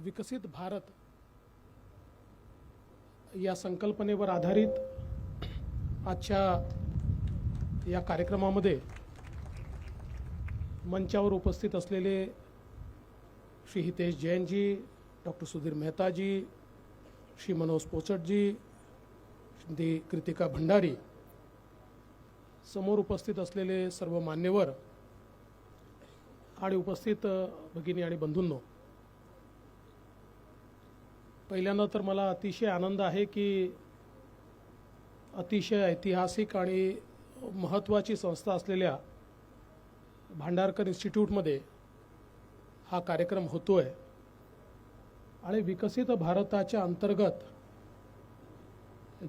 विकसित भारत या संकल्पनेवर आधारित आजच्या या कार्यक्रमामध्ये मंचावर उपस्थित असलेले श्री हितेश जैन जी, डॉक्टर सुधीर मेहता जी, श्री मनोज पोचट जी, श्रीमती कृतिका भंडारी, समोर उपस्थित असलेले सर्व मान्यवर आणि उपस्थित भगिनी आणि बंधूंनो, पहिल्यांदा तर मला अतिशय आनंद आहे की अतिशय ऐतिहासिक आणि महत्त्वाची संस्था असलेल्या भांडारकर इन्स्टिट्यूटमध्ये हा कार्यक्रम होतोय आणि विकसित भारताच्या अंतर्गत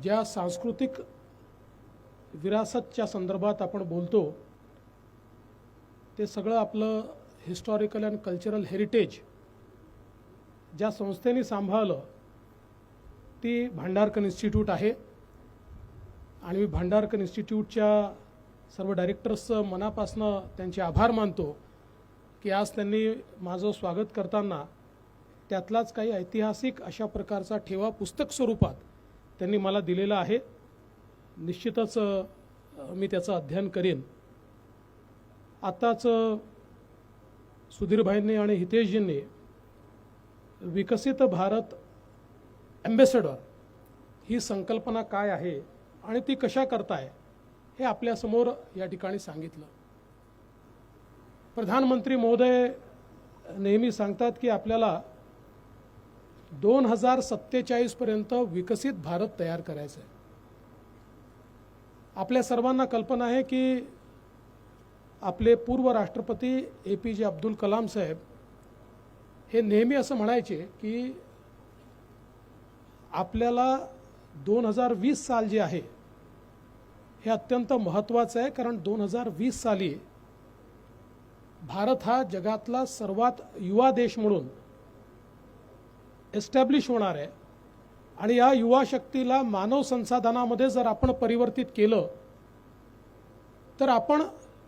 ज्या सांस्कृतिक विरासतच्या संदर्भात आपण बोलतो ते सगळं आपलं हिस्टॉरिकल अँड कल्चरल हेरिटेज ज्या संस्थेने सांभाळलं ती भांडारकर इन्स्टिट्यूट आहे. आणि मी भांडारकर इन्स्टिट्यूटच्या सर्व डायरेक्टर्सचं मनापासून त्यांचे आभार मानतो की आज त्यांनी माझं स्वागत करताना त्यातलाच काही ऐतिहासिक अशा प्रकारचा ठेवा पुस्तक स्वरूपात त्यांनी मला दिलेला आहे. निश्चितच मी त्याचं अध्ययन करेन. आत्ताच सुधीरभाईंनी आणि हितेशजींनी विकसित भारत ॲम्बेसेडर ही संकल्पना काय आहे आणि ती कशा करताय हे आपल्यासमोर या ठिकाणी सांगितलं. प्रधानमंत्री महोदय नेहमी सांगतात की आपल्याला 2047 पर्यंत विकसित भारत तयार करायचं आहे. आपल्या सर्वांना कल्पना आहे की आपले पूर्व राष्ट्रपती APJ अब्दुल कलाम साहेब हे नेहमी असं म्हणायचे की आपल्याला 2020 साल जे आहे हे अत्यंत महत्त्वाचं आहे, कारण 2020 साली भारत हा जगातला सर्वात युवा देश म्हणून एस्टॅब्लिश होणार आहे. आणि या युवा शक्तीला मानव संसाधनामध्ये जर आपण परिवर्तित केलं तर आपण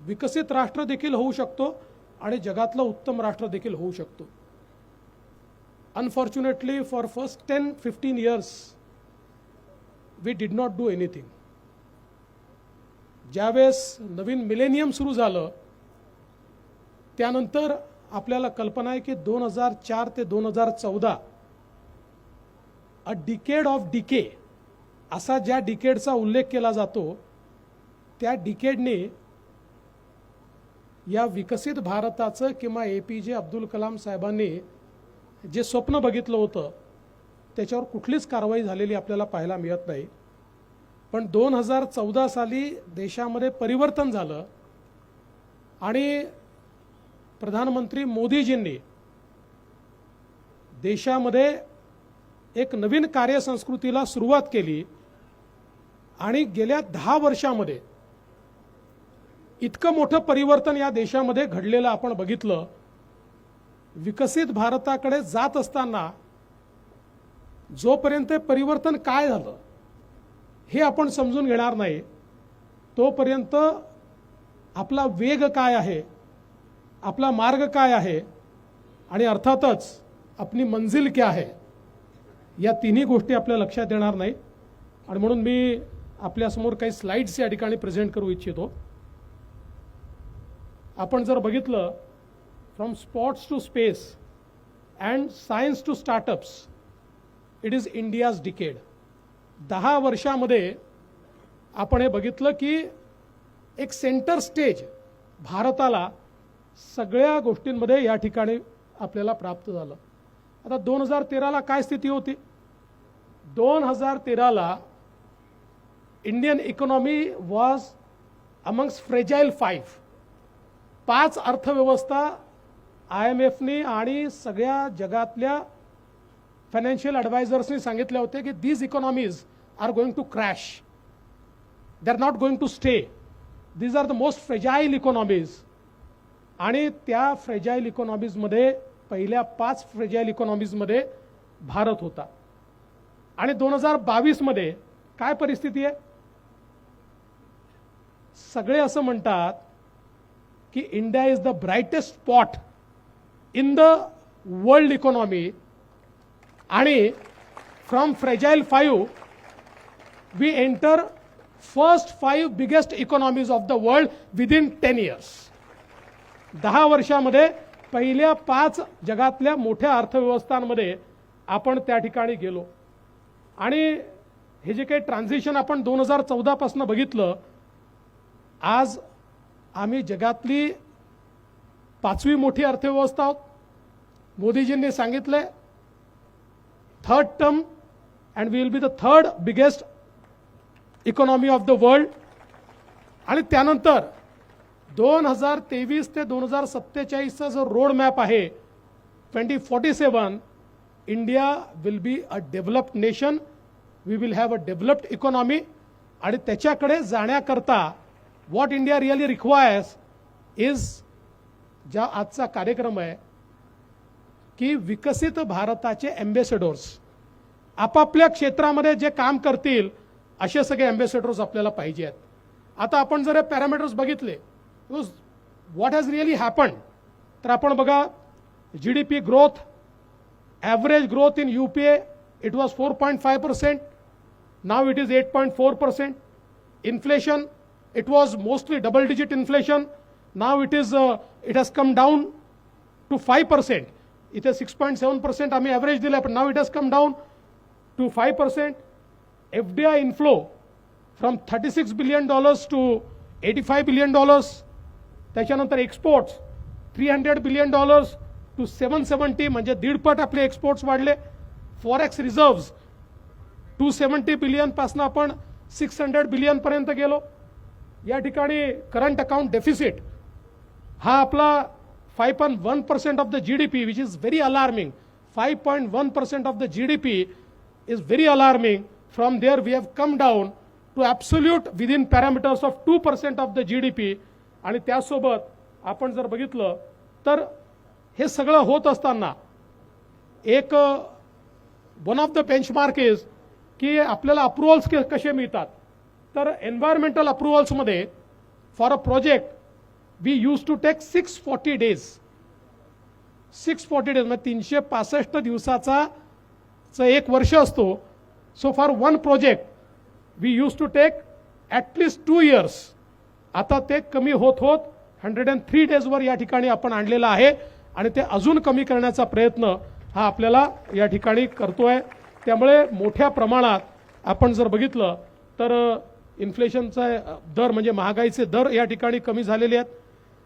विकसित राष्ट्र देखील होऊ शकतो आणि जगातलं उत्तम राष्ट्र देखील होऊ शकतो. Unfortunately for first 10-15 years we did not do anything. ज्यावेळेस नवीन मिलेनियम सुरू झालं त्यानंतर आपल्याला कल्पना आहे की 2004 ते 2014 अ डिकेड ऑफ डिके असा ज्या डिकेडचा उल्लेख केला जातो त्या डिकेडने या विकसित भारताचं किंवा APJ अब्दुल कलाम साहेबांनी जे स्वप्न बघितलं होतं त्याच्यावर कुठलीच कारवाई झालेली आपल्याला पाहायला मिळत नाही. पण 2014 साली देशामध्ये परिवर्तन झालं आणि प्रधानमंत्री मोदीजींनी देशामध्ये एक नवीन कार्यसंस्कृतीला सुरुवात केली आणि गेल्या 10 वर्षामध्ये इतकं मोठं परिवर्तन या देशामध्ये घडलेलं आपण बघितलं. विकसित भारताकडे जात असताना जोपर्यंत परिवर्तन काय झालं हे आपण समजून घेणार नाही तोपर्यंत आपला वेग काय आहे, आपला मार्ग काय आहे आणि अर्थातच आपली मंजिल क्या है या तिन्ही गोष्टी आपल्या लक्षात येणार नाही. आणि म्हणून मी आपल्यासमोर काही स्लाइड्स या ठिकाणी प्रेझेंट करू इच्छितो. आपण जर बघितलं from sports to space and science to startups it is India's decade. 10 वर्षामध्ये आपण हे बघितलं की एक सेंटर स्टेज भारताला सगळ्या गोष्टींमध्ये या ठिकाणी आपल्याला प्राप्त झालं. आता 2013ला काय स्थिती होती? 2013ला इंडियन इकॉनॉमी वॉज अमंग्स फ्रेजाईल 5 अर्थव्यवस्था IMFने आणि सगळ्या जगातल्या फायनान्शियल ॲडवायझर्सनी सांगितले होते की these economies are going to crash, they are not going to stay, these are the most fragile economies. आणि त्या फ्रेजाईल इकॉनॉमीजमध्ये पहिल्या 5 फ्रेजाईल इकॉनॉमीजमध्ये भारत होता. आणि 2022 मध्ये काय परिस्थिती आहे? सगळे असं म्हणतात की India is the brightest spot in the world economy आणि from fragile 5 we enter first 5 biggest economies of the world within 10 years. 10 वर्षामध्ये पहिल्या 5 जगातल्या मोठ्या अर्थव्यवस्थांमध्ये आपण त्या ठिकाणी गेलो. आणि हे जे काही ट्रान्झिशन आपण 2014 पासून बघितलं, आज आम्ही जगातली 5वी मोठी अर्थव्यवस्था आहोत. मोदीजींनी सांगितलंय third term and we will be the third biggest economy of the world. आणि त्यानंतर 2023 ते 2047चा जो रोड मॅप आहे 2047, India will be a developed nation, we will have a developed economy. आणि त्याच्याकडे जाण्याकरता what India really requires is, ज्या आजचा कार्यक्रम आहे की विकसित भारताचे एम्बेसेडर्स, आपापल्या क्षेत्रामध्ये जे काम करतील असे सगळे एम्बेसेडर्स आपल्याला पाहिजे आहेत. आता आपण जर पॅरामीटर्स बघितले, व्हॉट हॅज रिअली हॅपन, तर आपण बघा GDP growth, average growth in UPA it was 4.5%, now it is 8.4%. Inflation it was mostly double digit inflation, now it has come down to 5%. इथे 6.7% आम्ही ॲव्हरेज दिलं, पण now it has come down to 5%. FDI inflow from $36 billion to $85 billion. त्याच्यानंतर exports $300 billion to 770, म्हणजे 1.5 आपले exports वाढले. Forex reserves 270 billion पासून आपण 600 बिलियन पर्यंत गेलो. या ठिकाणी करंट अकाउंट डेफिसिट हा आपला 5.1% of the GDP, which is very alarming. 5.1% of the GDP is very alarming. From there we have come down to absolute within parameters of 2% of the GDP. आणि त्यासोबत आपण जर बघितलं तर हे सगळं होत असताना एक one of the benchmark is की आपल्याला अप्रुव्हल्स कसे मिळतात. तर एन्व्हायरमेंटल अप्रुव्हल्समध्ये for a project we use to take 640 days. 640 days म्हणजे 365 दिवसाचा एक वर्ष असतो. So for one project we use to take at least 2 years. आता ते कमी होत होत 103 days वर या ठिकाणी आपण आणलेलं आहे. आणि ते अजून कमी करण्याचा प्रयत्न हा आपल्याला या ठिकाणी करतोय. त्यामुळे मोठ्या प्रमाणात आपण जर बघितलं तर इन्फ्लेशनचा दर म्हणजे महागाईचे दर या ठिकाणी कमी झालेले आहेत.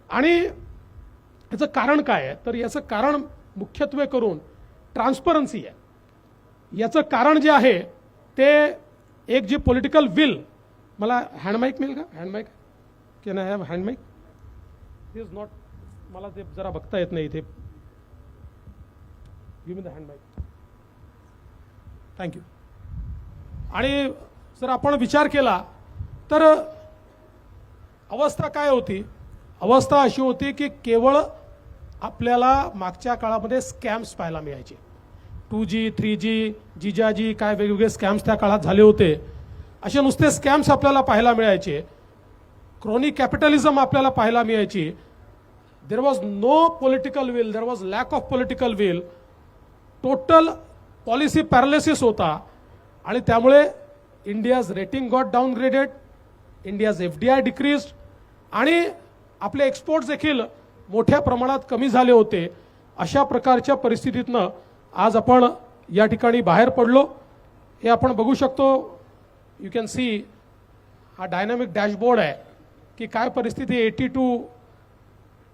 आणि याचं कारण काय आहे, तर याचं कारण मुख्यत्वे करून ट्रान्सपरन्सी आहे. याचं कारण जे आहे ते एक जी पॉलिटिकल विल, मला हँडमाईक मिळेल का, hand mike can I have hand mike, is not, मला ते जरा बघता येत नाही इथे, give me the hand mike, thank you. आणि जर आपण विचार केला तर अवस्था काय होती, अवस्था अशी होती की केवळ आपल्याला मागच्या काळामध्ये स्कॅम्स पाहायला मिळायचे. 2G 3G जिजाजी काय वेगवेगळे स्कॅम्स त्या काळात झाले होते. असे नुसते स्कॅम्स आपल्याला पाहायला मिळायचे. क्रोनी कॅपिटलिझम आपल्याला पाहायला मिळायची. There was no political will, there was lack of political will. Total policy paralysis होता. आणि त्यामुळे India's rating got downgraded, India's FDI decreased आणि आपले एक्सपोर्ट्स देखील मोठ्या प्रमाणात कमी झाले होते. अशा प्रकारच्या परिस्थितीतनं आज आपण या ठिकाणी बाहेर पडलो. हे आपण बघू शकतो. यू कॅन सी हा डायनामिक डॅशबोर्ड आहे की काय परिस्थिती 80 to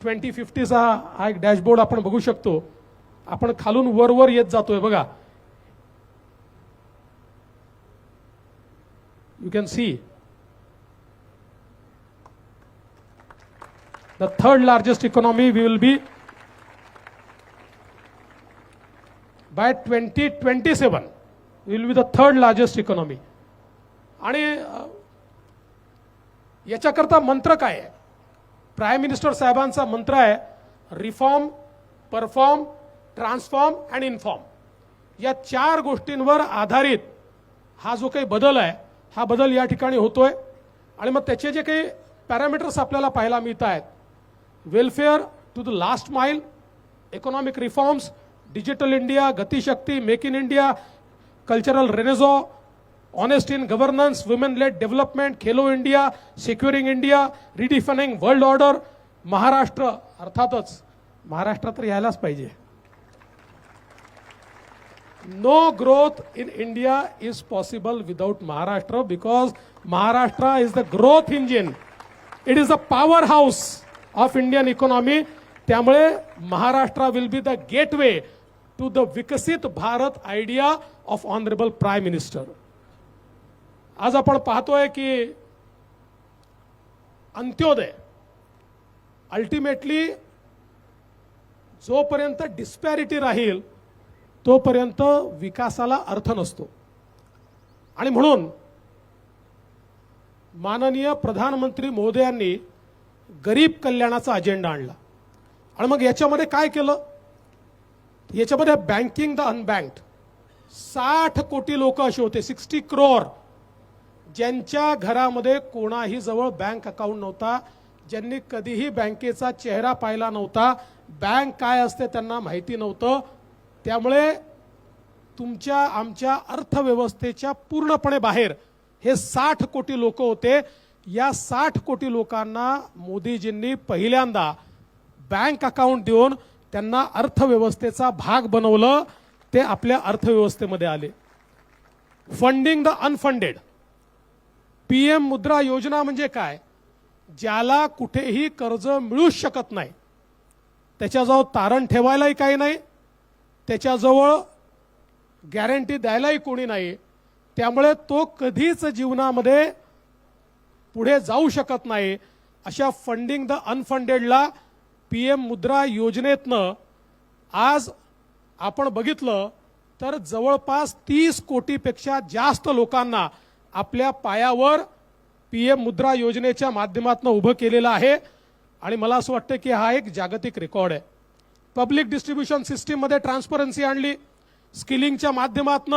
2050चा हा एक डॅशबोर्ड आपण बघू शकतो. आपण खालून वर येत जातोय बघा. You can see the third largest economy. We will be by 2027 we will be the third largest economy. आणि याच्याकरता मंत्र काय आहे, प्राईम मिनिस्टर साहेबांचा मंत्र आहे reform, perform, transform and inform. या 4 गोष्टींवर आधारित हा जो काही बदल आहे हा बदल या ठिकाणी होतोय. आणि मग त्याचे जे काही पॅरामीटर्स आपल्याला पाहायला मिळत आहेत, welfare to the last mile, economic reforms, digital India, Gatishakti, make in India, cultural renaissance, honest in governance, women led development, Khelo India, securing India, redefining world order, Maharashtra. अर्थातच महाराष्ट्र तर यायलाच पाहिजे. No growth in India is possible without Maharashtra, because Maharashtra is the growth engine. It is the powerhouse of Indian economy. त्यामुळे Maharashtra will be the gateway to the विकसित Bharat idea of honorable Prime Minister. आज आपण पाहतोय की अंत्योदय ultimately जोपर्यंत डिस्पॅरिटी राहील तोपर्यंत विकासाला अर्थ नसतो. आणि म्हणून माननीय प्रधानमंत्री महोदयांनी गरीब कल्याणाचा अजेंडा आणला. आणि मग याच्यामध्ये काय केलं? याच्यामध्ये बँकिंग द अनबँक्ड 60 कोटी लोक असे होते, 60 करोड, ज्यांच्या घरामध्ये कोणाही जवळ बँक अकाउंट नव्हता, ज्यांनी कधीही बँकेचा चेहरा पाहिला नव्हता, बँक काय असते त्यांना माहिती नव्हतं. त्यामुळे तुमच्या आमच्या अर्थव्यवस्थेच्या पूर्णपणे बाहेर हे 60 कोटी लोक होते. या 60 कोटी लोकांना मोदीजींनी पहिल्यांदा बँक अकाउंट देऊन त्यांना अर्थव्यवस्थेचा भाग बनवलं. ते आपल्या अर्थव्यवस्थेमध्ये आले. Funding the unfunded. पीएम मुद्रा योजना म्हणजे काय? ज्याला कुठेही कर्ज मिळूच शकत नाही, त्याच्याजवळ तारण ठेवायलाही काही नाही, त्याच्याजवळ गॅरंटी द्यायलाही कोणी नाही, त्यामुळे तो कधीच जीवनामध्ये पुढे जाऊ शकत नाही. अशा फंडिंग द अनफंडेडला पीएम मुद्रा योजनेतनं आज आपण बघितलं तर जवळपास 30 कोटीपेक्षा जास्त लोकांना आपल्या पायावर पीएम मुद्रा योजनेच्या माध्यमातून उभं केलेलं आहे. आणि मला असं वाटतं की हा एक जागतिक रेकॉर्ड आहे. पब्लिक डिस्ट्रीब्युशन सिस्टीम मध्ये ट्रान्सपरन्सी आणली. स्किलिंगच्या माध्यमातून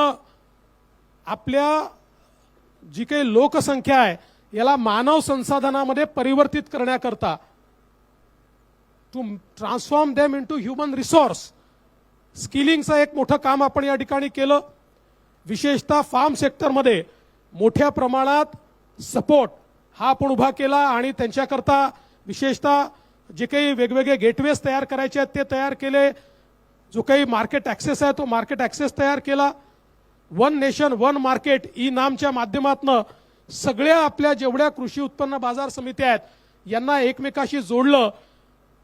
आपल्या जी काही लोकसंख्या आहे याला मानव संसाधनामध्ये परिवर्तित करण्याकरता to transform them into human resource, स्किलिंगचं एक मोठं काम आपण या ठिकाणी केलं. विशेषतः फार्म सेक्टरमध्ये मोठ्या प्रमाणात सपोर्ट हा आपण उभा केला आणि त्यांच्याकरता विशेषतः जे काही वेगवेगळे गेटवेज तयार करायचे आहेत ते तयार केले. जो काही मार्केट ॲक्सेस आहे तो मार्केट ॲक्सेस तयार केला. One nation one market e नामच्या माध्यमातून सगळ्या आपल्या जेवढ्या कृषी उत्पन्न बाजार समित्या आहेत यांना एकमेकाशी जोडलं.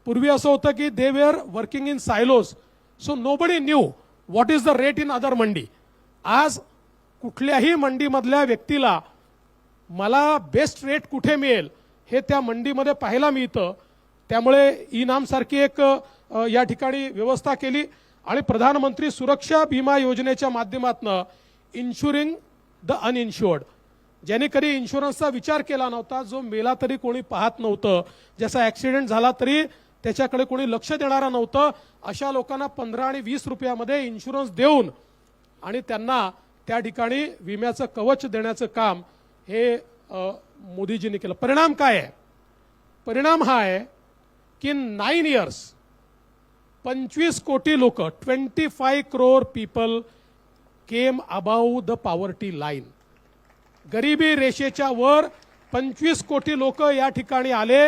पूर्वी असं होतं की they were working in silos, so nobody knew what is the rate in other mandi. आज कुठल्याही मंडीमधल्या व्यक्तीला मला बेस्ट रेट कुठे मिळेल हे त्या मंडीमध्ये पाहायला मिळतं. त्यामुळे ई नाम सारखी एक या ठिकाणी व्यवस्था केली आणि प्रधानमंत्री सुरक्षा विमा योजनेच्या माध्यमातून इन्शुरिंग द अनइन्शुअर्ड, ज्यांनी कधी इन्शुरन्सचा विचार केला नव्हता, जो मेला तरी कोणी पाहत नव्हतं, ज्याचा ॲक्सिडेंट झाला तरी त्याच्याकडे कोणी लक्ष देणारा नव्हतं, अशा लोकांना 15 आणि 20 रुपयामध्ये इन्शुरन्स देऊन आणि त्यांना त्या ठिकाणी विम्याचं कवच देण्याचं काम हे मोदीजींनी केलं. परिणाम काय आहे? परिणाम हा आहे की 9 इयर्स 25 कोटी लोक 25 crore people came above the poverty line. गरिबी रेषेच्या वर 25 कोटी लोक या ठिकाणी आले.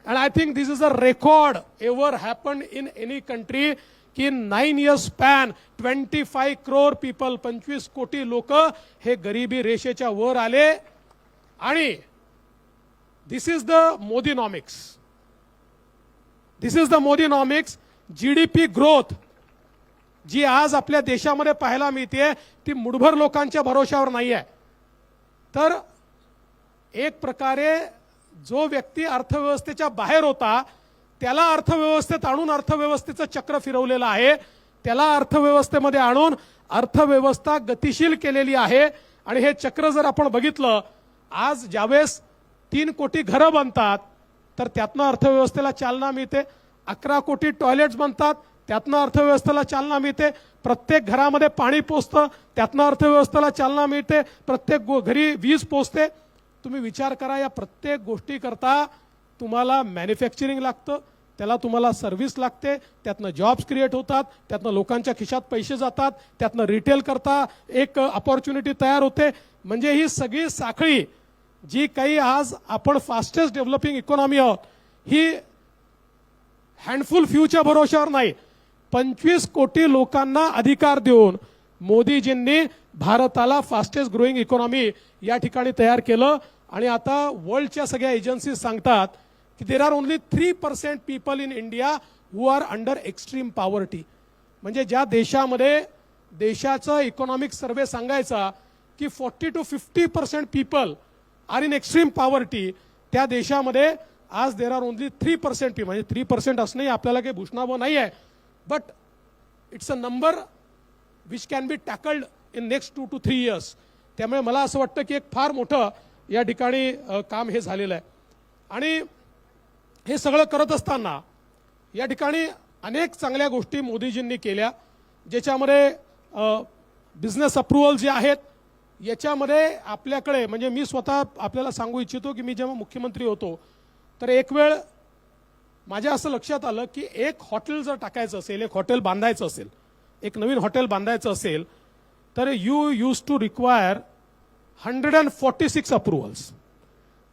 And I think this is a record ever happened in any country की 9 इयर्स स्पॅन 25 करोड पीपल 25 कोटी लोक हे गरिबी रेषेच्या वर आले. आणि this is the Modinomics. This is the Modinomics. GDP growth जी आज आपल्या देशामध्ये पाहायला मिळते ती मुठभर लोकांच्या भरोशावर नाही आहे. तर एक प्रकारे जो व्यक्ती अर्थव्यवस्थेच्या बाहेर होता त्याला अर्थव्यवस्थेत आणून अर्थव्यवस्थेचं चक्र फिरवलेलं आहे. त्याला अर्थव्यवस्थेमध्ये आणून अर्थव्यवस्था गतिशील केलेली आहे. आणि हे चक्र जर आपण बघितलं, आज ज्यावेळेस 3 कोटी घरं बनतात तर त्यातनं अर्थव्यवस्थेला चालना मिळते. 11 कोटी टॉयलेट्स बनतात त्यातनं अर्थव्यवस्थेला चालना मिळते. प्रत्येक घरामध्ये पाणी पोचतं त्यातनं अर्थव्यवस्थेला चालना मिळते. प्रत्येक घरी वीज पोचते. तुम्ही विचार करा, या प्रत्येक गोष्टीकरता तुम्हाला मॅन्युफॅक्चरिंग लागतं, त्याला तुम्हाला सर्व्हिस लागते, त्यातनं जॉब्स क्रिएट होतात, त्यातनं लोकांच्या खिशात पैसे जातात, त्यातनं रिटेल करता एक अपॉर्च्युनिटी तयार होते. म्हणजे ही सगळी साखळी जी काही आज आपण फास्टेस्ट डेव्हलपिंग इकॉनॉमी आहोत, ही हँडफुल फ्यूच्या भरोशावर नाही, 25 कोटी लोकांना अधिकार देऊन मोदीजींनी भारताला फास्टेस्ट ग्रोईंग इकॉनॉमी या ठिकाणी तयार केलं. आणि आता वर्ल्डच्या सगळ्या एजन्सीज सांगतात की there are only 3% people in India who are under extreme poverty. म्हणजे ज्या देशामध्ये देशाचा इकॉनॉमिक सर्वे सांगायचा की 40 to 50% people are in extreme poverty, त्या देशामध्ये आज देर आर ओनली 3% पीपल. म्हणजे 3% असणंही आपल्याला काही भूषणावं नाही आहे, but it's a number which can be tackled in next 2 to 3 years. त्यामुळे मला असं वाटतं की एक फार मोठं या ठिकाणी काम हे झालेलं आहे. आणि हे सगळं करत असताना या ठिकाणी अनेक चांगल्या गोष्टी मोदीजींनी केल्या, ज्याच्यामध्ये बिझनेस अप्रुव्हल जे आहेत याच्यामध्ये आपल्याकडे, म्हणजे मी स्वतः आपल्याला सांगू इच्छितो की मी जेव्हा मुख्यमंत्री होतो तर एक वेळ माझ्या असं लक्षात आलं की एक हॉटेल जर टाकायचं असेल, एक हॉटेल बांधायचं असेल, एक नवीन हॉटेल बांधायचं असेल तर you use to require 146 approvals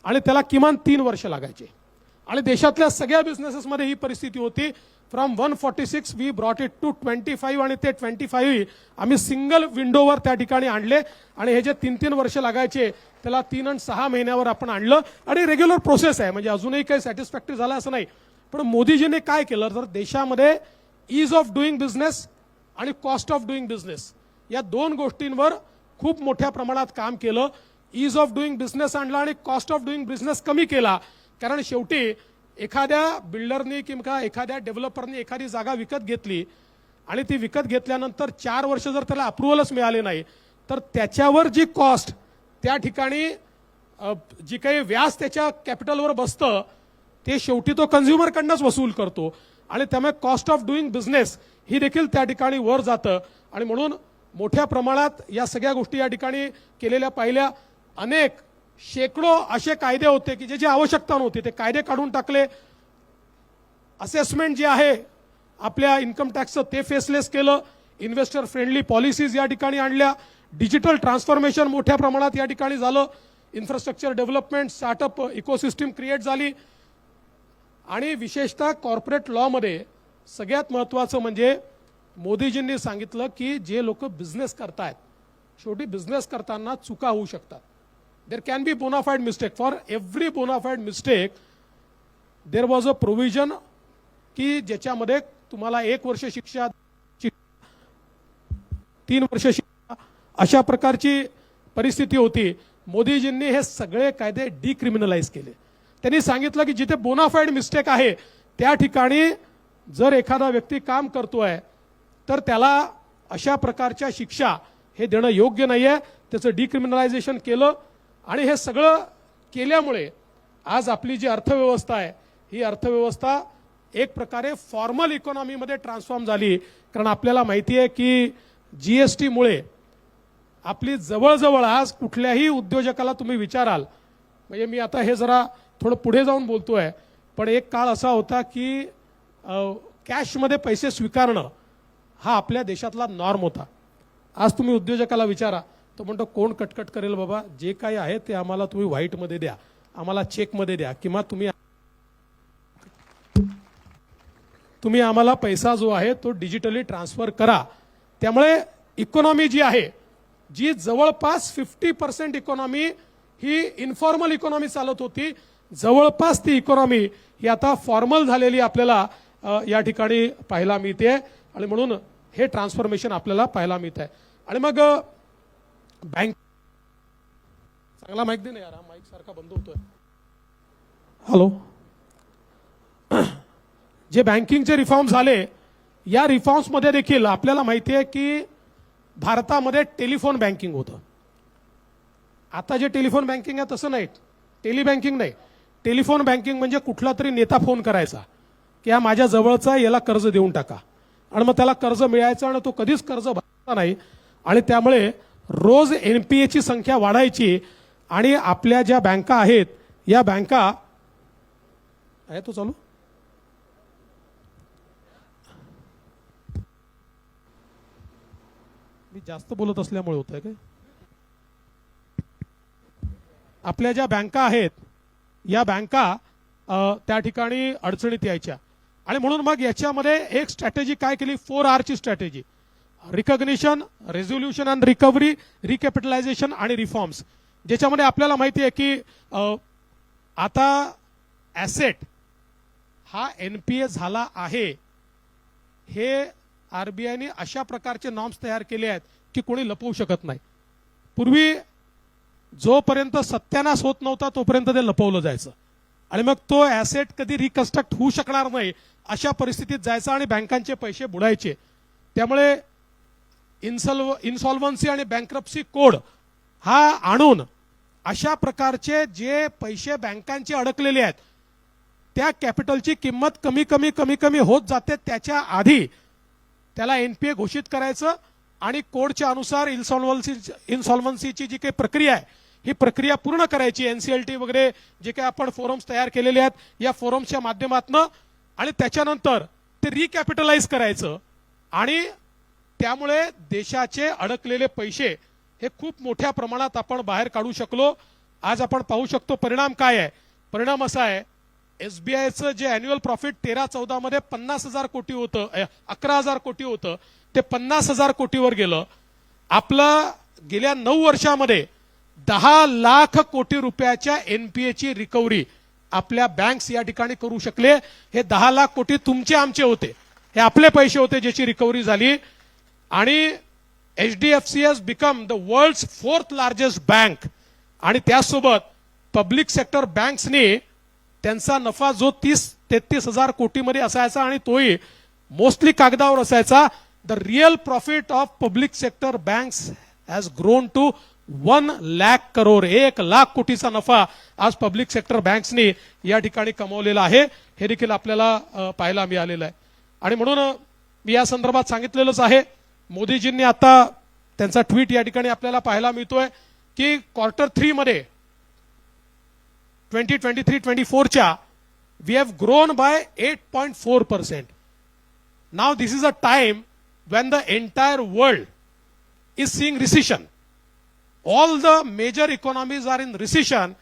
आणि त्याला किमान 3 वर्ष लागायचे. आणि देशातल्या सगळ्या बिझनेसेसमध्ये ही परिस्थिती होती. From 146 we brought it to 25 आणि ते 25 आम्ही सिंगल विंडोवर त्या ठिकाणी आणले. आणि हे जे 3-3 वर्ष लागायचे त्याला 3 आणि 6 महिन्यावर आपण आणलं. आणि रेग्युलर प्रोसेस आहे, म्हणजे अजूनही काही सॅटिस्फॅक्टरी झालं असं नाही. पण मोदीजींनी काय केलं तर देशामध्ये ईज ऑफ डुईंग बिझनेस आणि कॉस्ट ऑफ डुईंग बिझनेस या 2 गोष्टींवर खूप मोठ्या प्रमाणात काम केलं. ईज ऑफ डुईंग बिझनेस आणला आणि कॉस्ट ऑफ डुईंग बिझनेस कमी केला. कारण शेवटी एखाद्या बिल्डरनी किंवा एखाद्या डेव्हलपरनी एखादी जागा विकत घेतली आणि ती विकत घेतल्यानंतर 4 वर्ष जर त्याला अप्रुव्हलच मिळाले नाही तर त्याच्यावर जी कॉस्ट त्या ठिकाणी जी काही व्याज त्याच्या कॅपिटलवर बसतं ते शेवटी तो कन्झ्युमरकडनंच वसूल करतो. आणि त्यामुळे कॉस्ट ऑफ डुईंग बिझनेस ही देखील त्या ठिकाणी वर जातं. आणि म्हणून मोठ्या प्रमाणात या सगळ्या गोष्टी या ठिकाणी केलेल्या पाहिल्या. अनेक शेकडो असे कायदे होते की ज्याची आवश्यकता नव्हती, ते कायदे काढून टाकले. असेसमेंट जे आहे आपल्या इन्कम टॅक्सचं ते फेसलेस केलं. इन्व्हेस्टर फ्रेंडली पॉलिसीज या ठिकाणी आणल्या. डिजिटल ट्रान्सफॉर्मेशन मोठ्या प्रमाणात या ठिकाणी झालं. Infrastructure development, startup ecosystem create झाली. आणि विशेषतः कॉर्पोरेट लॉमध्ये सगळ्यात महत्त्वाचं म्हणजे मोदीजींनी सांगितलं की जे लोक बिझनेस करतायत, शेवटी बिझनेस करताना चुका होऊ शकतात. There can be bona fide mistake. For every bona fide mistake there was a provision की ज्याच्यामध्ये तुम्हाला 1 वर्ष शिक्षा, 3 वर्ष शिक्षा, अशा प्रकारची परिस्थिती होती. मोदीजींनी हे सगळे कायदे डिक्रिमिनलाइज केले. त्यांनी सांगितलं की जिथे बोनाफाईड मिस्टेक आहे त्या ठिकाणी जर एखादा व्यक्ती काम करतोय तर त्याला अशा प्रकारच्या शिक्षा हे देणं योग्य नाही आहे. त्याचं डिक्रिमिनलायझेशन केलं. आणि हे सगळं केल्यामुळे आज आपली जी अर्थव्यवस्था आहे ही अर्थव्यवस्था एक प्रकारे फॉर्मल इकॉनॉमीमध्ये ट्रान्सफॉर्म झाली. कारण आपल्याला माहिती आहे की जीएसटीमुळे आपली जवळजवळ आज कुठल्याही उद्योजकाला तुम्ही विचाराल, म्हणजे मी आता हे जरा थोडं पुढे जाऊन बोलतोय, पण एक काळ असा होता की कॅशमध्ये पैसे स्वीकारणं हा आपल्या देशातला नॉर्म होता. आज तुम्ही उद्योजकाला विचारा, तो म्हणतो कोण कटकट करेल बाबा, जे काही आहे ते आम्हाला तुम्ही व्हाईटमध्ये द्या, आम्हाला चेकमध्ये द्या, किंवा तुम्ही आम्हाला पैसा जो आहे तो डिजिटली ट्रान्सफर करा. त्यामुळे इकॉनॉमी जी आहे, जी जवळपास 50% इकॉनॉमी ही इन्फॉर्मल इकॉनॉमी चालत होती, जवळपास ती इकॉनॉमी ही आता फॉर्मल झालेली आपल्याला या ठिकाणी पाहायला मिळते. आणि म्हणून हे ट्रान्सफॉर्मेशन आपल्याला पाहायला मिळत आहे. आणि मग बँक, चांगला माईक दे ना यार, माईक सारखा बंद होतोय. हॅलो. जे बँकिंगचे रिफॉर्म झाले, या रिफॉर्म्समध्ये देखील आपल्याला माहिती आहे की भारतामध्ये टेलिफोन बँकिंग होतं. आता जे टेलिफोन बँकिंग आहे तसं नाही, टेलिबँकिंग नाही. टेलिफोन बँकिंग म्हणजे कुठला तरी नेता फोन करायचा की हा माझ्या जवळचा आहे, याला कर्ज देऊन टाका, आणि मग त्याला कर्ज मिळायचं आणि तो कधीच कर्ज भरायचा नाही. आणि त्यामुळे रोज एनपीएची संख्या वाढायची. आणि आपल्या ज्या बँका आहेत या बँका आहे, तो चालू मी जास्त बोलत असल्यामुळे होत आहे काय? आपल्या ज्या बँका आहेत या बँका त्या ठिकाणी अडचणीत यायच्या आणि म्हणून मग याच्यामध्ये एक स्ट्रॅटेजी काय केली, 4R ची strategy, recognition, resolution and recovery, recapitalisation आणि रिफॉर्म्स, ज्याच्यामध्ये आपल्याला माहिती आहे की आता ॲसेट हा NPA झाला आहे, हे RBIने अशा प्रकारचे नॉर्म्स तयार केले आहेत की कोणी लपवू शकत नाही. पूर्वी जोपर्यंत सत्यानाश होत नव्हता तोपर्यंत ते लपवलं जायचं आणि मग तो ॲसेट कधी रिकन्स्ट्रक्ट होऊ शकणार नाही अशा परिस्थितीत जायचा आणि बँकांचे पैसे बुडायचे. त्यामुळे इन्सॉल्व्हन्सी आणि बँक्रप्सी कोड हा आणून अशा प्रकारचे जे पैसे बँकांचे अडकलेले आहेत त्या कॅपिटलची किंमत कमी कमी कमी कमी होत जाते, त्याच्या आधी त्याला NPA घोषित करायचं आणि कोडच्या अनुसार इन्सॉल्व्हन्सीची जी काही प्रक्रिया आहे ही प्रक्रिया पूर्ण करायची. NCLT वगैरे जे काही आपण फोरम्स तयार केलेले आहेत या फोरम्सच्या माध्यमातून आणि त्याच्यानंतर ते रिकॅपिटलाइज करायचं आणि त्यामुळे देशाचे अडकलेले पैसे हे खूप मोठ्या प्रमाणात आपण बाहेर काढू शकलो. आज आपण पाहू शकतो परिणाम काय आहे. परिणाम असा आहे, SBIचं जे अॅन्युअल प्रॉफिट 13-14 मध्ये 50,000 कोटी होतं, 11,000 कोटी होतं, ते 50,000 कोटीवर गेलं. आपलं गेल्या 9 वर्षामध्ये 10 लाख कोटी रुपयाच्या NPA ची रिकव्हरी आपल्या बँक्स या ठिकाणी करू शकले. हे 10 लाख कोटी तुमचे आमचे होते, हे आपले पैसे होते ज्याची रिकव्हरी झाली. आणि HDFC has become the world's 4th largest bank आणि त्यासोबत पब्लिक सेक्टर बँक्सनी त्यांचा नफा जो 30-33 हजार कोटीमध्ये असायचा आणि तोही मोस्टली कागदावर असायचा. The real profit of public sector banks has grown to 1 lakh crore. 1 lakh कोटीचा नफा आज पब्लिक सेक्टर बँक्सनी या ठिकाणी कमवलेला आहे. हे देखील आपल्याला पाहायला मिळालेलं आहे. आणि म्हणून मी या संदर्भात सांगितलेलंच आहे. मोदीजींनी आता त्यांचा ट्विट या ठिकाणी आपल्याला पाहायला मिळतोय की Q3 मध्ये 2023-24च्या we have grown by 8.4%. Now this is a time when the entire world is seeing recession. All the major economies are in recession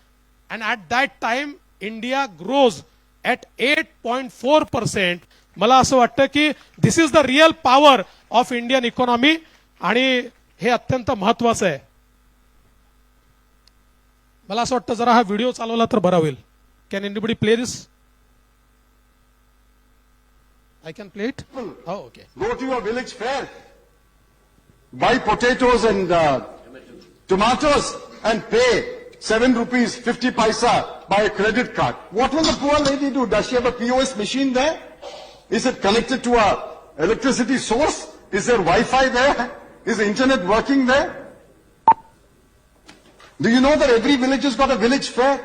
and at that time India grows at 8.4%. मला असं वाटतं की this is the real power of Indian economy आणि हे अत्यंत महत्त्वाचं आहे. मला असं वाटतं जरा हा व्हिडिओ चालवला तर बरा होईल. Can anybody play this? I can play it? Oh, okay. Go to your village fair, buy potatoes and tomatoes and pay 7 rupees 50 paisa by a credit card. What will the poor lady do? Does she have a POS machine there? Is it connected to a electricity source? Is there Wi-Fi there? Is the internet working there? Do you know that every village has got a village fair?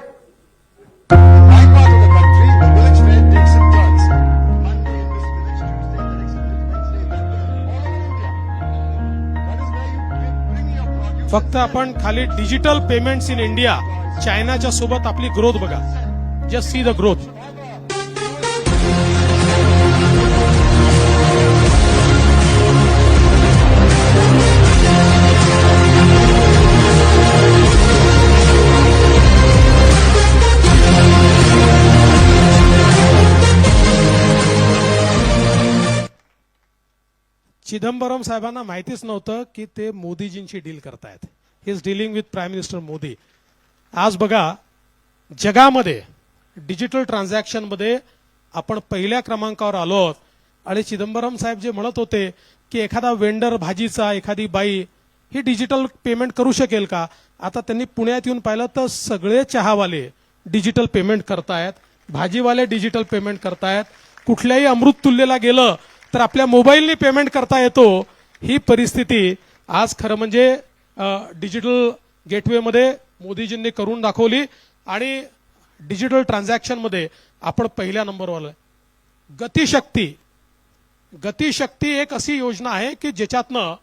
In my part of the country, the village fair takes in turns. Monday in this village, Tuesday in the next village, Wednesday in that village. All over India. That is where you bring your produce. फक्त आपण खाली digital payments in India चायनाच्या सोबत आपली growth बघा. Just see the growth. Chidambaram साहेबांना माहितीच नव्हतं की ते मोदीजींची डील करतायत. He is dealing with prime minister Modi. आज बघा जगामध्ये डिजिटल ट्रान्झॅक्शन मध्ये आपण पहिल्या क्रमांकावर आलो आहोत. आणि चिदंबरम साहेब जे म्हणत होते की एखादा वेंडर भाजीचा, एखादी बाई ही डिजिटल पेमेंट करू शकेल का, आता त्यांनी पुण्यात येऊन पाहिलं तर सगळे चहावाले डिजिटल पेमेंट करतायत, भाजीवाले डिजिटल पेमेंट करतायत. कुठल्याही अमृत तुल्यला गेलं तर आपल्या मोबाईलनी पेमेंट करता येतो. ही परिस्थिती आज खरं म्हणजे डिजिटल गेटवेमध्ये मोदीजींनी करून दाखवली आणि डिजिटल ट्रान्झॅक्शन मध्ये आपण पहिल्या नंबरवर आलोय. गतिशक्ती एक अशी योजना आहे की ज्याच्यातनं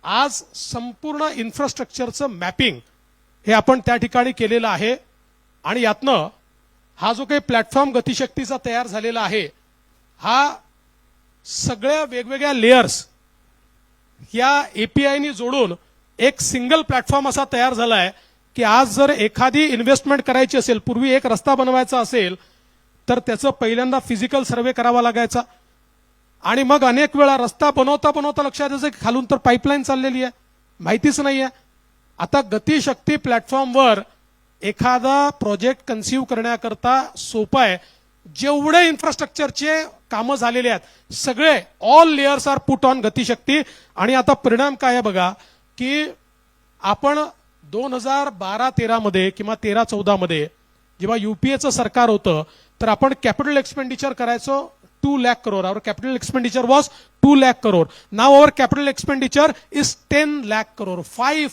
आज संपूर्ण इन्फ्रास्ट्रक्चरचं मॅपिंग हे आपण त्या ठिकाणी केलेलं आहे. आणि यातनं हा जो काही प्लॅटफॉर्म गतिशक्तीचा तयार झालेला आहे हा सगळ्या वेगवेगळ्या लेयर्स या API जोडून एक सिंगल प्लॅटफॉर्म असा तयार झाला आहे की आज जर एखादी इन्व्हेस्टमेंट करायची असेल, पूर्वी एक रस्ता बनवायचा असेल तर त्याचं पहिल्यांदा फिजिकल सर्व्हे करावा लागायचा आणि मग अनेक वेळा रस्ता बनवता बनवता लक्षात यायचं की खालून तर पाईपलाईन चाललेली आहे, माहितीच नाही आहे. आता गतिशक्ती प्लॅटफॉर्मवर एखादा प्रोजेक्ट कन्सिव्ह करण्याकरता सोपं आहे. जेवढे इन्फ्रास्ट्रक्चरचे कामं झालेले आहेत सगळे all layers are put on Gatishakti. आणि आता परिणाम काय आहे बघा की आपण 2012-13 मध्ये किंवा 13-14 मध्ये जेव्हा UPAचं सरकार होतं तर आपण कॅपिटल एक्सपेंडिचर करायचो 2 lakh crore. Our capital expenditure was 2 lakh crore. Now our capital expenditure is 10 lakh crore. 5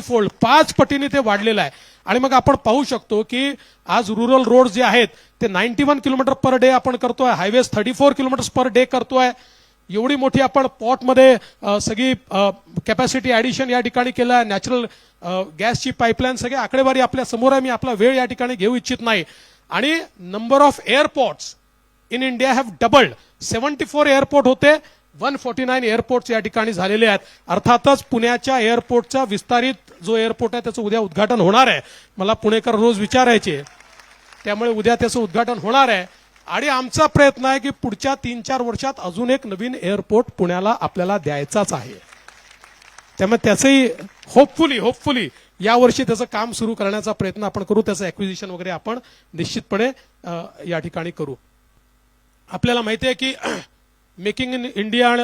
fold 5 पटीने ते वाढलेलं आहे. आणि मग आपण पाहू शकतो की आज रुरल रोड जे आहेत ते 91 किलोमीटर पर डे आपण करतोय, हायवेज 34 किलोमीटर पर डे करतोय. एवढी मोठी आपण पॉटमध्ये सगळी कॅपॅसिटी ऍडिशन या ठिकाणी केलं आहे. नॅचरल गॅसची पाईपलाईन, सगळे आकडेवारी आपल्या समोर आहे. मी आपला वेळ या ठिकाणी घेऊ इच्छित नाही. आणि number of airports in India have doubled. 74 airport होते, 149 एअरपोर्ट्स या ठिकाणी झालेले आहेत. अर्थातच पुण्याच्या एअरपोर्टचा विस्तारित जो एअरपोर्ट आहे त्याचं उद्या उद्घाटन होणार आहे. मला पुणेकर रोज विचारायचे, त्यामुळे उद्या त्याचं उद्घाटन होणार आहे. आणि आमचा प्रयत्न आहे की पुढच्या 3-4 वर्षात अजून एक नवीन एअरपोर्ट पुण्याला आपल्याला द्यायचाच आहे. त्यामुळे त्याचंही होपफुली यावर्षी त्याचं काम सुरू करण्याचा प्रयत्न आपण करू. त्याचं ॲक्विजिशन वगैरे आपण निश्चितपणे या ठिकाणी करू. आपल्याला माहिती आहे की मेकिंग इन इंडिया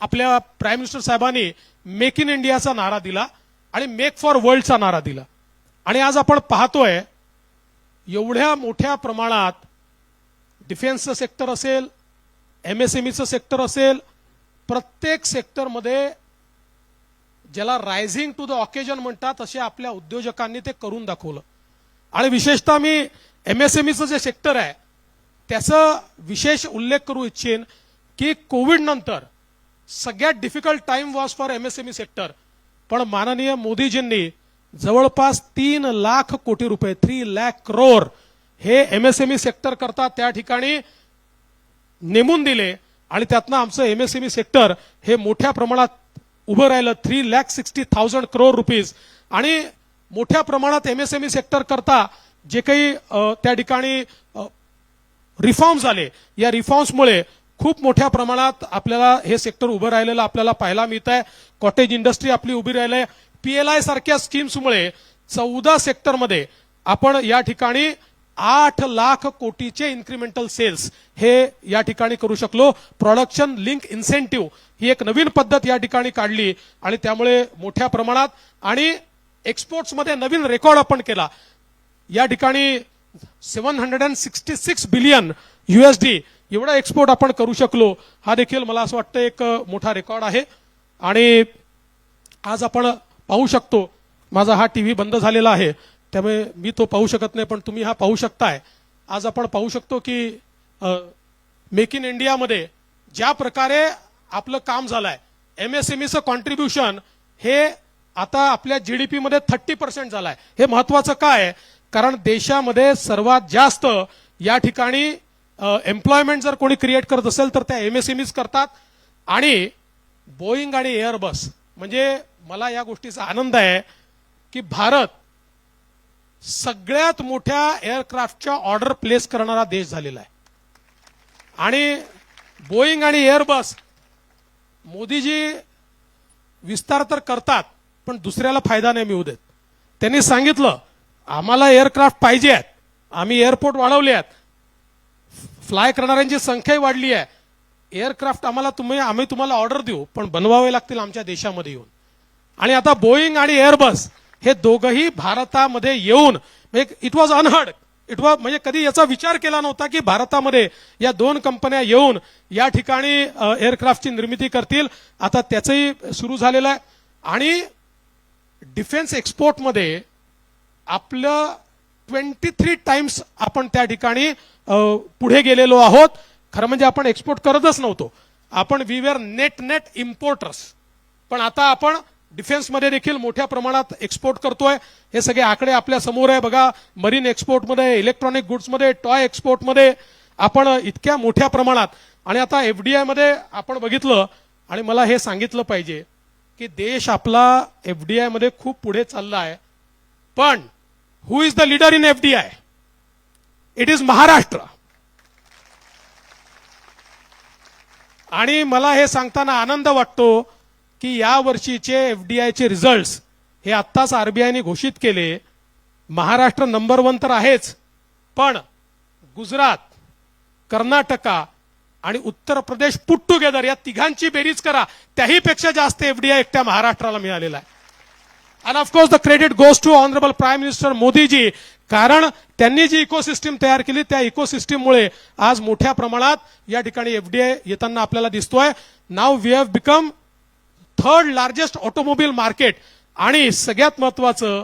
आपल्या प्राईम मिनिस्टर साहेबांनी मेक इन इंडियाचा नारा दिला आणि मेक फॉर वर्ल्डचा नारा दिला. आणि आज आपण पाहतोय एवढ्या मोठ्या प्रमाणात डिफेन्सचं सेक्टर असेल, MSMEचं सेक्टर असेल, प्रत्येक सेक्टरमध्ये ज्याला रायझिंग टू द ऑकेजन म्हणतात असे आपल्या उद्योजकांनी ते करून दाखवलं. आणि विशेषतः मी MSMEचं जे सेक्टर आहे त्याचा विशेष उल्लेख करू इच्छिन की कोविड नंतर सगळ्यात difficult time was for MSME sector. पण माननीय मोदीजींनी जवळपास 3 लाख कोटी रुपये 3 लाख करोड हे MSME सेक्टर करता त्या ठिकाणी नेमून दिले. आणि त्यातनं आमचं MSME सेक्टर हे मोठ्या प्रमाणात उभं राहिलं. 3,60,000 करोड रुपीज. आणि मोठ्या प्रमाणात MSME सेक्टर करता जे काही त्या ठिकाणी रिफॉर्म्स झाले, या रिफॉर्म्समुळे खूप मोठ्या प्रमाणात आपल्याला हे सेक्टर उभं राहिलेलं आपल्याला पाहायला मिळत आहे. कॉटेज इंडस्ट्री आपली उभी राहिली आहे. PLI सारख्या स्कीम्समुळे 14 सेक्टरमध्ये आपण या ठिकाणी 8 लाख कोटीचे इन्क्रिमेंटल सेल्स हे या ठिकाणी करू शकलो. प्रोडक्शन लिंक इन्सेंटिव्ह ही एक नवीन पद्धत या ठिकाणी काढली आणि त्यामुळे मोठ्या प्रमाणात आणि एक्सपोर्ट्समध्ये नवीन रेकॉर्ड आपण केला. या ठिकाणी 766 बिलियन USD एवढा एक्सपोर्ट आपण करू शकलो. हा देखील मला असं वाटतं एक मोठा रेकॉर्ड आहे. आणि आज आपण पाहू शकतो, माझा हा TV बंद झालेला आहे त्यामुळे मी तो पाहू शकत नाही, पण तुम्ही हा पाहू शकताय. आज आपण पाहू शकतो की मेक इन इंडियामध्ये ज्या प्रकारे आपलं काम झालंय, MSMEचं कॉन्ट्रीब्युशन हे आता आपल्या GDP मध्ये 30% झालंय. हे महत्वाचं काय? कारण देशामध्ये सर्वात जास्त या ठिकाणी एम्प्लॉयमेंट जर कोणी क्रिएट करत असेल तर त्या MSMEच करतात. आणि बोईंग आणि एअरबस म्हणजे मला या गोष्टीचा आनंद आहे की भारत सगळ्यात मोठ्या एअरक्राफ्टच्या ऑर्डर प्लेस करणारा देश झालेला आहे. आणि बोईंग आणि एअरबस मोदीजी विस्तार तर करतात पण दुसऱ्याला फायदा नाही मिळू देत. त्यांनी सांगितलं आम्हाला एअरक्राफ्ट पाहिजे आहेत, आम्ही एअरपोर्ट वाढवले आहेत, फ्लाय करणाऱ्यांची संख्याही वाढली आहे. एअरक्राफ्ट आम्ही तुम्हाला ऑर्डर देऊ पण बनवावे लागतील आमच्या देशामध्ये येऊन. आणि आता बोईंग आणि एअरबस हे दोघंही भारतामध्ये येऊन इट वॉज अनहर्ड. म्हणजे कधी याचा विचार केला नव्हता की भारतामध्ये या 2 कंपन्या येऊन या ठिकाणी एअरक्राफ्टची निर्मिती करतील. आता त्याचंही सुरू झालेलं आहे. आणि डिफेन्स एक्सपोर्टमध्ये आपलं 23 टाइम्स आपण त्या ठिकाणी पुढे गेलेलो आहोत. खरं म्हणजे आपण एक्सपोर्ट करतच नव्हतो, आपण वी वेअर नेट इम्पोर्टर्स. पण आता आपण डिफेन्समध्ये देखील मोठ्या प्रमाणात एक्सपोर्ट करतोय. हे सगळे आकडे आपल्या समोर आहे बघा. मरीन एक्सपोर्टमध्ये, इलेक्ट्रॉनिक गुड्समध्ये, टॉय एक्सपोर्टमध्ये आपण इतक्या मोठ्या प्रमाणात आणि आता एफडीआय मध्ये आपण बघितलं आणि मला हे सांगितलं पाहिजे की देश आपला एफडीआय मध्ये खूप पुढे चालला आहे, पण who is the leader in FDI? It is Maharashtra. आणि मला हे सांगताना आनंद वाटतो की या वर्षीचे एफडीआयचे रिझल्ट्स हे आत्ताच आरबीआयने घोषित केले. महाराष्ट्र नंबर 1 तर आहेच, पण गुजरात, कर्नाटका आणि उत्तर प्रदेश पुट टुगेदर या तिघांची बेरीज करा, त्याहीपेक्षा जास्त एफडीआय एकट्या महाराष्ट्राला मिळालेला आहे. आणि of course the credit goes to honourable prime minister Modiji, कारण त्यांनी जी इकोसिस्टीम तयार केली त्या इकोसिस्टीममुळे आज मोठ्या प्रमाणात या ठिकाणी एफडीआय येताना आपल्याला दिसतोय. Now we have become 3rd largest automobile market. आणि सगळ्यात महत्वाचं,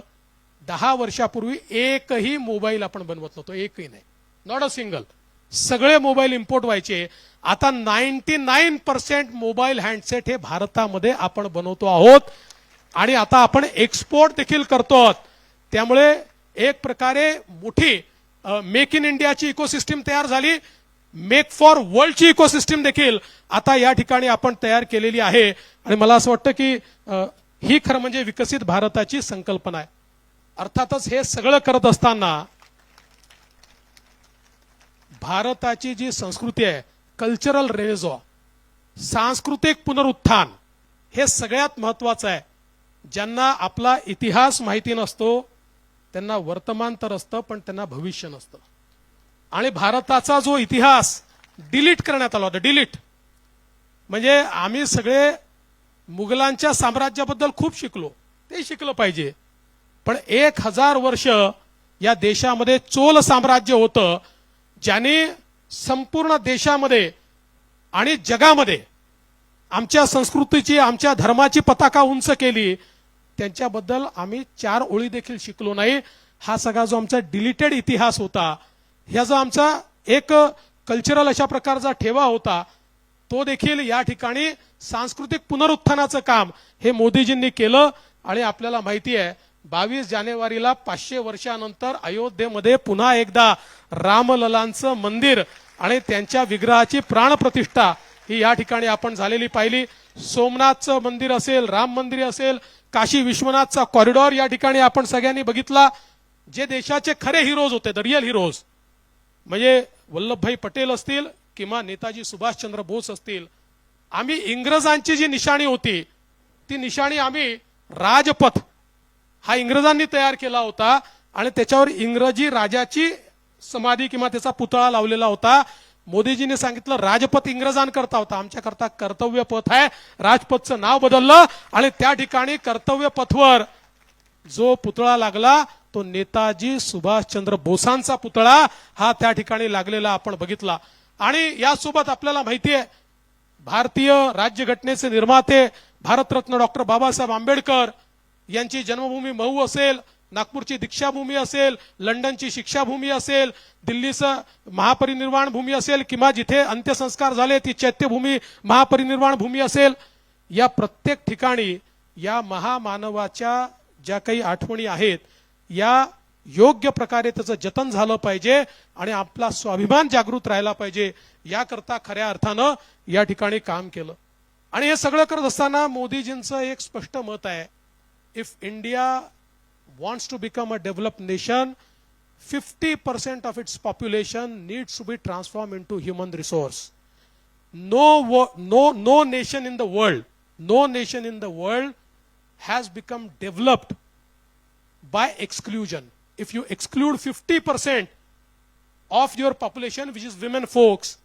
10 वर्षापूर्वी एकही मोबाईल आपण बनवत नव्हतो, एकही नाही, नॉट अ सिंगल. सगळे मोबाईल इम्पोर्ट व्हायचे. आता 99% मोबाईल हँडसेट हे भारतामध्ये आपण बनवतो आहोत आणि आता आपण एक्सपोर्ट देखील करतो आहोत. त्यामुळे एक प्रकारे मोठी मेक इन इंडियाची इकोसिस्टीम तयार झाली. मेक फॉर वर्ल्डची इकोसिस्टीम देखील आता या ठिकाणी आपण तयार केलेली आहे. आणि मला असं वाटतं की ही खरं म्हणजे विकसित भारताची संकल्पना आहे. अर्थातच हे सगळं करत असताना भारताची जी संस्कृती आहे, कल्चरल रेनेसॉ, सांस्कृतिक पुनरुत्थान, हे सगळ्यात महत्वाचं आहे. ज्यांना आपला इतिहास माहिती नसतो त्यांना वर्तमान तर असतं, पण त्यांना भविष्य नसतं. आणि भारताचा जो इतिहास डिलीट करण्यात आला होता, डिलीट म्हणजे आम्ही सगळे मुघलांच्या साम्राज्याबद्दल खूप शिकलो, ते शिकलं पाहिजे, पण 1000 वर्ष या देशामध्ये चोल साम्राज्य होतं, ज्याने संपूर्ण देशामध्ये आणि जगामध्ये आमच्या संस्कृतीची, आमच्या धर्माची पताका उंच केली. त्यांच्याबद्दल आम्ही 4 ओळी देखील शिकलो नाही. हा सगळा जो आमचा डिलीटेड इतिहास होता, ह्या जो आमचा एक कल्चरल अशा प्रकारचा ठेवा होता, तो देखील या ठिकाणी सांस्कृतिक पुनरुत्थानाचं काम हे मोदीजींनी केलं. आणि आपल्याला माहिती आहे 22 जानेवारीला 500 वर्षानंतर अयोध्येमध्ये पुन्हा एकदा रामललांचं मंदिर आणि त्यांच्या विग्रहाची प्राणप्रतिष्ठा ही या ठिकाणी आपण झालेली पाहिली. सोमनाथचं मंदिर असेल, राम मंदिर असेल, काशी विश्वनाथचा कॉरिडॉर या ठिकाणी आपण सगळ्यांनी बघितला. जे देशाचे खरे हिरोज होते, द रिअल हिरोज, म्हणजे वल्लभभाई पटेल असतील किंवा नेताजी सुभाषचंद्र बोस असतील, आम्ही इंग्रजांची जी निशाणी होती ती निशाणी आम्ही राजपथ हा इंग्रजांनी तयार केला होता आणि त्याच्यावर इंग्रजी राजाची समाधी किंवा त्याचा पुतळा लावलेला होता. मोदीजींनी सांगितलं राजपथ इंग्रजांकरता होता, आमच्याकरता कर्तव्य पथ आहे. राजपथचं नाव बदललं आणि त्या ठिकाणी कर्तव्य पथवर जो पुतळा लागला तो नेताजी सुभाषचंद्र बोसांचा पुतळा हा त्या ठिकाणी लागलेला आपण बघितला. आणि यासोबत आपल्याला माहिती आहे भारतीय राज्यघटनेचे निर्माते भारतरत्न डॉक्टर बाबासाहेब आंबेडकर यांची जन्मभूमी महू असेल, नागपूरची दीक्षाभूमी असेल, लंडनची शिक्षाभूमी असेल, दिल्लीचं महापरिनिर्वाण भूमी असेल किंवा जिथे अंत्यसंस्कार झाले ती चैत्यभूमी महापरिनिर्वाण भूमी असेल, या प्रत्येक ठिकाणी या महामानवाच्या ज्या काही आठवणी आहेत या योग्य प्रकारे त्याचं जतन झालं पाहिजे आणि आपला स्वाभिमान जागृत राहिला पाहिजे, याकरता खऱ्या अर्थानं या ठिकाणी काम केलं. आणि हे सगळं करत असताना मोदीजींचं एक स्पष्ट मत आहे, if India wants to become a developed nation, 50% of its population needs to be transformed into human resource. No nation in the world has become developed by exclusion. If you exclude 50% of your population, which is women folks,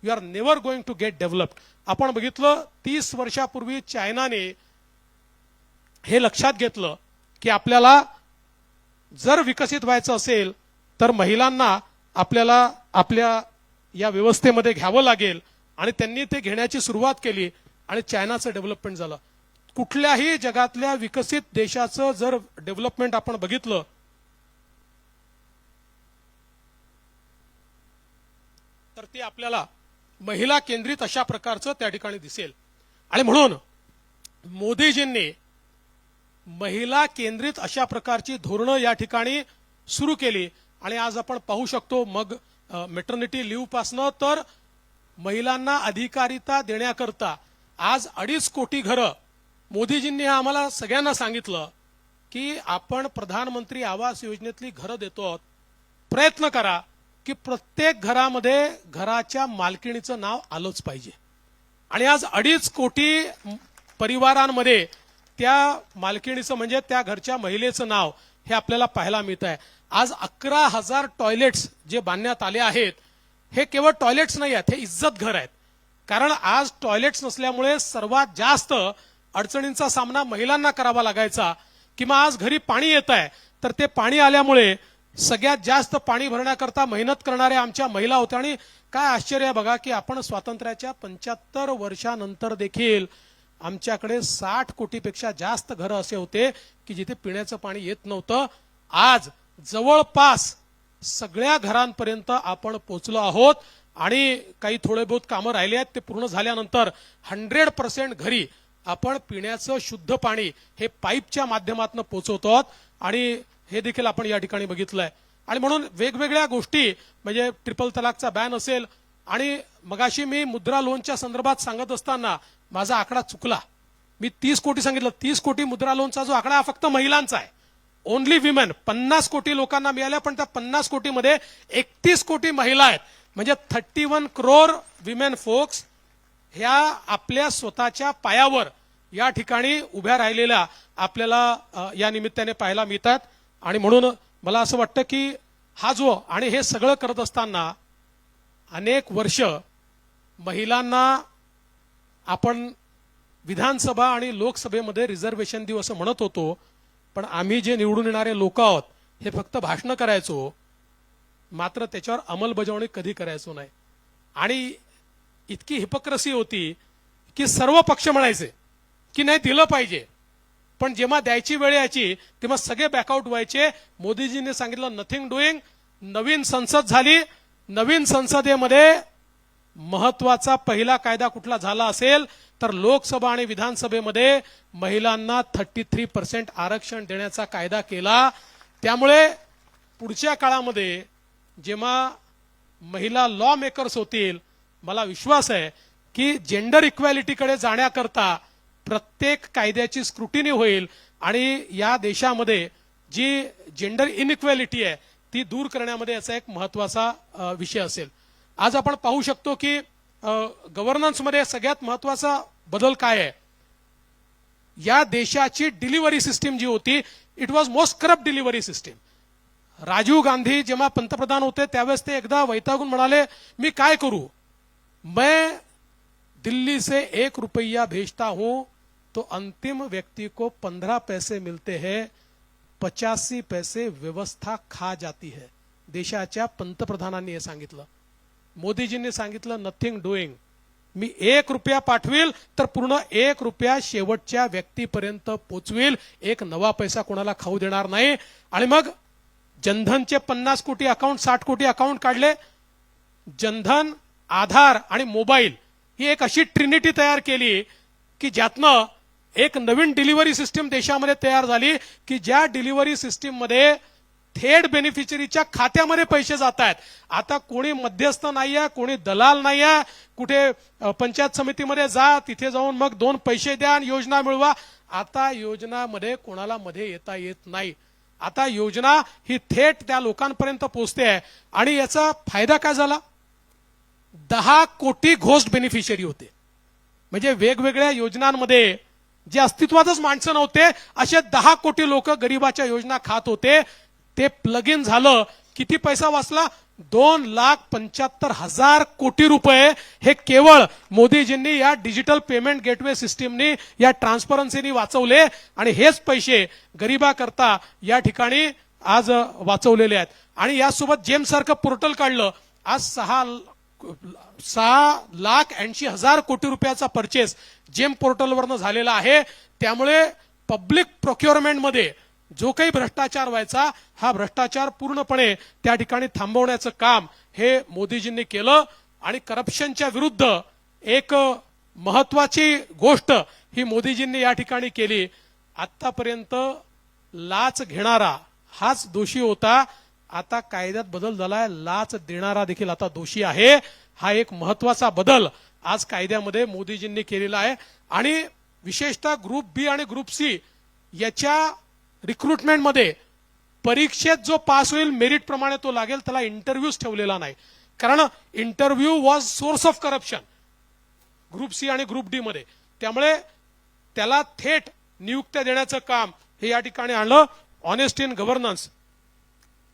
you are never going to get developed. आपण बघितलं 30 वर्षापूर्वी चायनाने हे लक्षात घेतलं की आपल्याला जर विकसित व्हायचं असेल तर महिलांना आपल्याला आपल्या या व्यवस्थेमध्ये घ्यावं लागेल आणि त्यांनी ते घेण्याची सुरुवात केली आणि चायनाचं डेव्हलपमेंट झालं. कुठल्याही जगातल्या विकसित देशाचं जर डेव्हलपमेंट आपण बघितलं तर ते आपल्याला महिला केंद्रित अशा प्रकारचं त्या ठिकाणी दिसेल. आणि म्हणून मोदीजींनी महिला केंद्रित अशा प्रकारची धोरणं या ठिकाणी सुरू केली. आणि आज आपण पाहू शकतो मग मेटर्निटी लिव्ह पासनं तर महिलांना अधिकारिता देण्याकरता आज 2.5 कोटी घरं मोदीजींनी आम्हाला सगळ्यांना सांगितलं की आपण प्रधानमंत्री आवास योजनेतली घरं देतो. प्रयत्न करा की प्रत्येक घरामध्ये घराच्या मालकिणीचं नाव आलंच पाहिजे. आणि आज 2.5 कोटी परिवारांमध्ये त्या मालकिणीचं म्हणजे त्या घरच्या महिलेचं नाव हे आपल्याला पाहायला मिळत आहे. आज 11,000 टॉयलेट्स जे बांधण्यात आले आहेत हे केवळ टॉयलेट्स नाही आहेत, हे इज्जत घर आहेत. कारण आज टॉयलेट्स नसल्यामुळे सर्वात जास्त अडचणींचा सामना महिलांना करावा लागायचा. किंवा आज घरी पाणी येत आहे तर ते पाणी आल्यामुळे सगळ्यात जास्त पाणी भरण्याकरता मेहनत करणाऱ्या आमच्या महिला होत्या. आणि काय आश्चर्य बघा की आपण स्वातंत्र्याच्या 75 वर्षानंतर देखील आमच्याकडे 60 कोटीपेक्षा जास्त घरं असे होते की जिथे पिण्याचं पाणी येत नव्हतं. आज जवळपास सगळ्या घरांपर्यंत आपण पोहोचलो आहोत. आणि काही थोडे बहुत कामं राहिले आहेत, ते पूर्ण झाल्यानंतर 100% घरी आपण पिण्याचं शुद्ध पाणी हे पाईपच्या माध्यमातून पोहोचवतो आहोत. आणि हे देखील आपण या ठिकाणी बघितलंय. आणि म्हणून वेगवेगळ्या गोष्टी म्हणजे ट्रिपल तलाकचा बॅन असेल. आणि मगाशी मी मुद्रा लोनच्या संदर्भात सांगत असताना माझा आकडा चुकला. मी 30 कोटी सांगितलं. 30 कोटी मुद्रा लोनचा जो आकडा हा फक्त महिलांचा आहे. ओनली विमेन 50 कोटी लोकांना मिळाल्या, पण त्या 50 कोटीमध्ये 31 कोटी महिला आहेत. म्हणजे 31 करोड विमेन फोक्स ह्या आपल्या स्वतःच्या पायावर या ठिकाणी उभ्या राहिलेल्या आपल्याला या निमित्ताने पाहायला मिळतात. आणि म्हणून मला असं वाटतं की हा जो आणि हे सगळं करत असताना अनेक वर्ष महिलांना आपण विधानसभा आणि लोकसभेमध्ये रिझर्वेशन देऊ असं म्हणत होतो. पण आम्ही जे निवडून येणारे लोक आहोत हे फक्त भाषणं करायचो, मात्र त्याच्यावर अंमलबजावणी कधी करायचो नाही. आणि इतकी हिपोक्रसी होती की सर्व पक्ष म्हणायचे की नाही दिलं पाहिजे, पण जेव्हा द्यायची वेळ यायची तेव्हा सगळे बॅकआउट व्हायचे. मोदीजींनी सांगितलं नथिंग डुईंग. नवीन संसद झाली. नवीन संसदेमध्ये महत्वाचा पहिला कायदा कुठला झाला असेल तर लोकसभा आणि विधानसभेमध्ये महिलांना 33% आरक्षण देण्याचा कायदा केला. त्यामुळे पुढच्या काळामध्ये जेव्हा महिला लॉ मेकर्स होतील, मला विश्वास आहे की जेंडर इक्वॅलिटीकडे जाण्याकरता प्रत्येक कायद्याची स्क्रुटिनी होईल आणि या देशामध्ये जी जेंडर इनइक्वॅलिटी आहे ती दूर करण्यामध्ये याचा एक महत्वाचा विषय असेल. आज आपण पाहू शकतो की गव्हर्नन्समध्ये सगळ्यात महत्वाचा बदल काय आहे. या देशाची डिलिव्हरी सिस्टीम जी होती it was most corrupt delivery system. Rajiv Gandhi जेव्हा पंतप्रधान होते त्यावेळेस ते एकदा वैतागून म्हणाले मी काय करू, मैं दिल्ली से 1 रुपया भेजता हूं तो अंतिम व्यक्ति को 15 पैसे मिलते हैं, 85 पैसे व्यवस्था खा जाती है. देशाच्या पंतप्रधानांनी हे सांगितलं. मोदीजींनी सांगितलं नथिंग डुईंग. मी 1 रुपया पाठवेल तर पूर्ण 1 रुपया शेवटच्या व्यक्तीपर्यंत पोचवेल. एक नवा पैसा कोणाला खाऊ देणार नाही. आणि मग जनधनचे 50 कोटी अकाउंट 60 कोटी अकाउंट काढले. जनधन, आधार आणि मोबाईल ही एक अशी ट्रिनिटी तयार केली की ज्यातनं एक नवीन डिलिव्हरी सिस्टीम देशामध्ये तयार झाली की ज्या डिलिव्हरी सिस्टीम मध्ये थेट बेनिफिशरीच्या खात्यामध्ये पैसे जात आहेत. आता कोणी मध्यस्थ नाहीये, कोणी दलाल नाहीये. कुठे पंचायत समितीमध्ये जा, तिथे जाऊन मग 2 पैसे द्या आणि योजना मिळवा. आता योजनामध्ये कोणाला मध्ये येता येत नाही. आता योजना ही थेट त्या लोकांपर्यंत पोहोचते आहे. आणि याचा फायदा काय झाला, 10 कोटी घोस्ट बेनिफिशरी होते. म्हणजे वेगवेगळ्या योजनांमध्ये जे अस्तित्वातच माणसं नव्हते असे 10 कोटी लोक गरिबाच्या योजना खात होते. ते प्लग इन झालं. किती पैसा वाचला, 2,75,000 कोटी रुपये हे केवळ मोदीजींनी या डिजिटल पेमेंट गेटवे सिस्टीमनी या ट्रान्सपरन्सीनी वाचवले. आणि हेच पैसे गरिबाकरता या ठिकाणी आज वाचवलेले आहेत. आणि यासोबत जेम सारखं पोर्टल काढलं. आज 6,80,000 कोटी रुपयाचा परचेस जेम पोर्टलवरनं झालेला आहे. त्यामुळे पब्लिक प्रोक्युअरमेंटमध्ये जो काही भ्रष्टाचार व्हायचा हा भ्रष्टाचार पूर्णपणे त्या ठिकाणी थांबवण्याचं काम हे मोदीजींनी केलं. आणि करप्शनच्या विरुद्ध एक महत्वाची गोष्ट ही मोदीजींनी या ठिकाणी केली. आतापर्यंत लाच घेणारा हाच दोषी होता. आता कायद्यात बदल झालाय, लाच देणारा देखील आता दोषी आहे. हा एक महत्वाचा बदल आज कायद्यामध्ये मोदीजींनी केलेला आहे. आणि विशेषतः ग्रुप बी आणि ग्रुप सी याच्या रिक्रुटमेंटमध्ये परीक्षेत जो पास होईल मेरिट प्रमाणे तो लागेल, त्याला इंटरव्ह्यूज ठेवलेला नाही. कारण interview was source of corruption group C आणि ग्रुप डी मध्ये. त्यामुळे त्याला थेट नियुक्त्या देण्याचं काम हे या ठिकाणी आणलं. Honest in governance,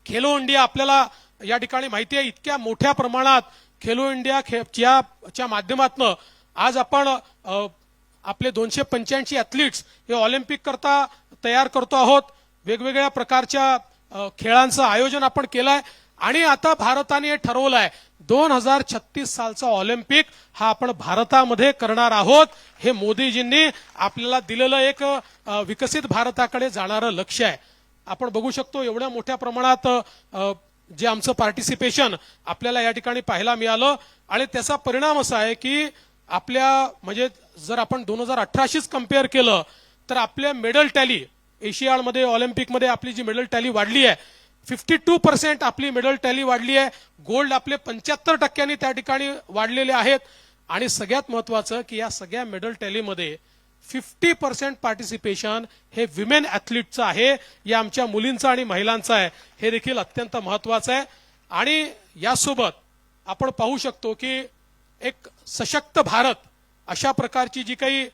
Khelo India आपल्याला या ठिकाणी माहिती आहे, इतक्या मोठ्या प्रमाणात खेलो इंडिया माध्यमातून आज आपण आपले 285 ॲथलीट्स हे ऑलिम्पिक करता तयार करतो आहोत. वेगवेगळ्या प्रकारच्या खेळांचं आयोजन आपण केलंय आणि आता भारताने ठरवलं आहे 2036 सालचा ऑलिम्पिक हा आपण भारतामध्ये करणार आहोत. हे मोदीजींनी आपल्याला दिलेलं एक विकसित भारताकडे जाणारं लक्ष्य आहे. आपण बघू शकतो एवढ्या मोठ्या प्रमाणात जे आमचं पार्टिसिपेशन आपल्याला या ठिकाणी पाहायला मिळालं. आणि त्याचा परिणाम असा आहे की आपल्या म्हणजे जर आपण 2018शीच कम्पेअर केलं तर आपल्या मेडल टॅली एशियाडमध्ये ऑलिम्पिकमध्ये आपली जी मेडल टॅली वाढली आहे 52% आपली मेडल टॅली वाढली आहे. गोल्ड आपले 75% त्या ठिकाणी वाढलेले आहेत. आणि सगळ्यात महत्वाचं की या सगळ्या मेडल टॅलीमध्ये 50% पार्टिसिपेशन हे विमेन ॲथलीटचं आहे, या आमच्या मुलींचं आणि महिलांचं आहे. हे देखील अत्यंत महत्वाचं आहे. आणि यासोबत आपण पाहू शकतो की एक सशक्त भारत अशा प्रकारची जी काही